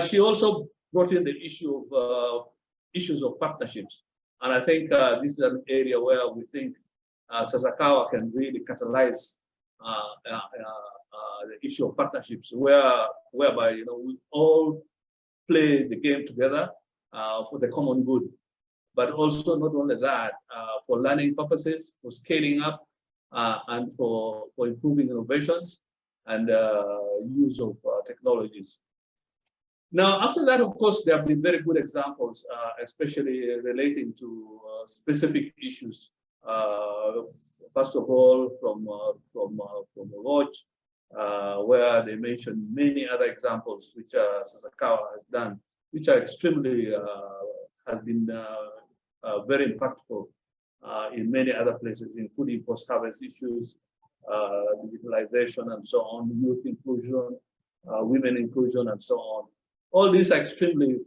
She also brought in the issue of issues of partnerships, and I think this is an area where we think Sasakawa can really catalyze the issue of partnerships, whereby we all play the game together for the common good, but also not only that, for learning purposes, for scaling up, and for improving innovations and use of technologies. Now, after that, of course, there have been very good examples, especially relating to specific issues. First of all, from Lodge, where they mentioned many other examples which Sasakawa has done, which are extremely has been very impactful in many other places, including post-harvest issues, digitalization, and so on, youth inclusion, women inclusion, and so on. All these are extremely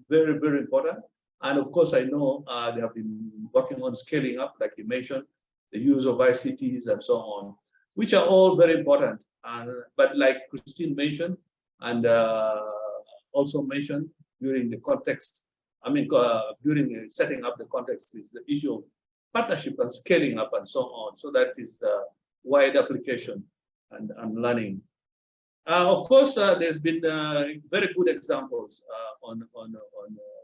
very, very important. And of course, I know they have been working on scaling up, like you mentioned, the use of ICTs and so on, which are all very important. But like Christine mentioned, and also mentioned during the context, I mean, during setting up the context, is the issue of partnership and scaling up and so on. So that is the wide application and learning. Of course, there's been very good examples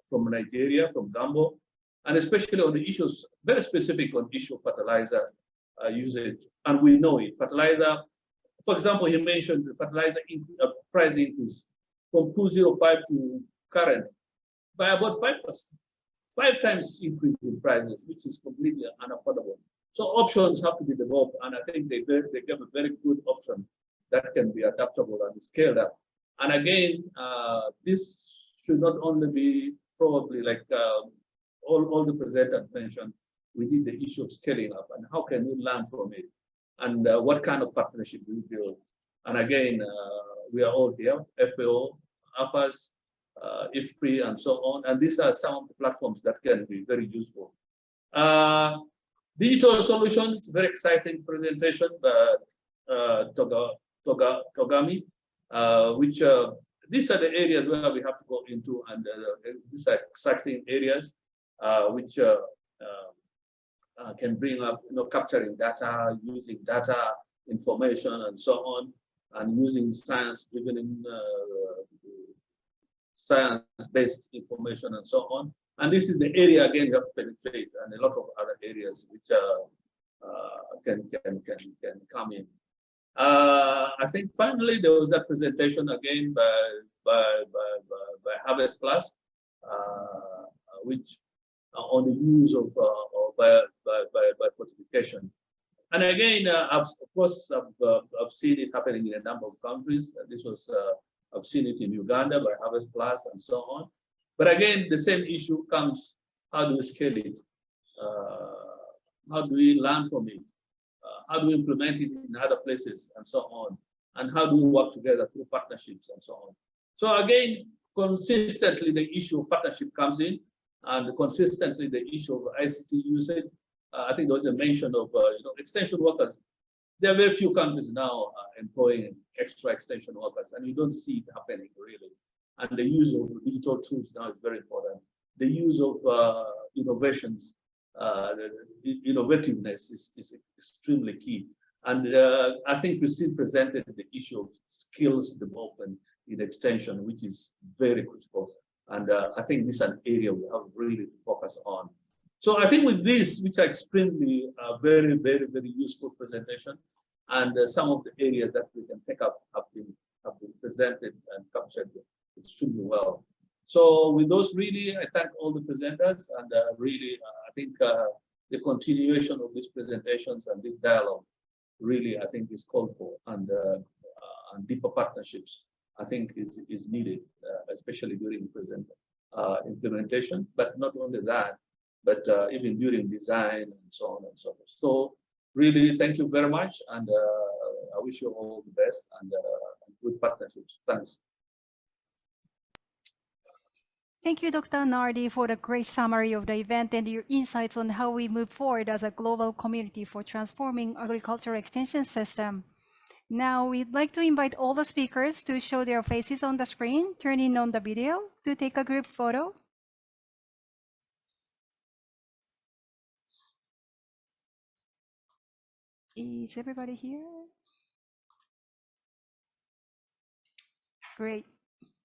from Nigeria, from Gambo, and especially on the issues, very specific on issue of fertilizer usage. And we know it. Fertilizer, for example, he mentioned the fertilizer price increase from 205 to current by about 5 times increase in prices, which is completely unaffordable. So options have to be developed, and I think they gave a very good option that can be adaptable and scaled up. And again, this should not only be probably like all the presenters mentioned, we need the issue of scaling up and how can we learn from it, and what kind of partnership we build. And again, we are all here, FAO, AFAAS, IFPRI, and so on. And these are some of the platforms that can be very useful. Digital solutions, very exciting presentation by Togami, which these are the areas where we have to go into, and these are exciting areas which can bring up, capturing data, using data, information, and so on, and using science-driven, science-based information, and so on. And this is the area again you have to penetrate, and a lot of other areas which can come in. I think finally there was that presentation again by Harvest Plus, which on the use of fortification. And again, of course, I've seen it happening in a number of countries. This was I've seen it in Uganda by Harvest Plus and so on. But again, the same issue comes: how do we scale it? How do we learn from it? How do we implement it in other places and so on? And how do we work together through partnerships and so on? So again, consistently the issue of partnership comes in, and consistently the issue of ICT usage. I think there was a mention of extension workers. There are very few countries now employing extra extension workers, and you don't see it happening really. And the use of digital tools now is very important. the use of innovations, innovativeness is extremely key. And I think Christine presented the issue of skills development in extension, which is very critical. And I think this is an area we have really to focus on. So I think with this, which are extremely very, very, very useful presentation, and some of the areas that we can take up have been presented and captured extremely well. So with those, really, I thank all the presenters, and really, I think the continuation of these presentations and this dialogue really, I think, is called for, and deeper partnerships, I think, is needed, especially during present implementation. But not only that, but even during design and so on and so forth. So really, thank you very much, and I wish you all the best and good partnerships. Thanks. Thank you, Dr. Nardi, for the great summary of the event and your insights on how we move forward as a global community for transforming agricultural extension system. Now, we'd like to invite all the speakers to show their faces on the screen, turning on the video to take a group photo. Is everybody here? Great.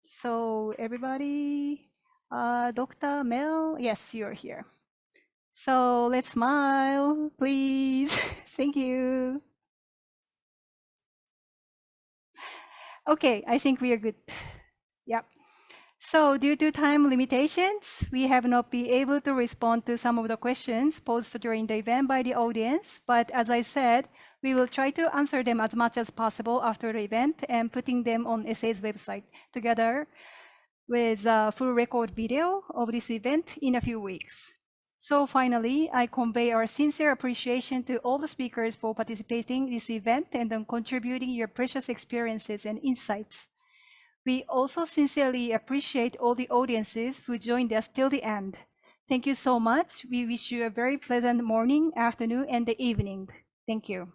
So everybody, Dr. Mel, yes, you're here. So let's smile, please. Thank you. Okay, I think we are good. Yep. So due to time limitations, we have not been able to respond to some of the questions posed during the event by the audience. But as I said, we will try to answer them as much as possible after the event and putting them on SAA's website together with a full record video of this event in a few weeks. So finally, I convey our sincere appreciation to all the speakers for participating in this event and on contributing your precious experiences and insights. We also sincerely appreciate all the audiences who joined us till the end. Thank you so much. We wish you a very pleasant morning, afternoon, and the evening. Thank you.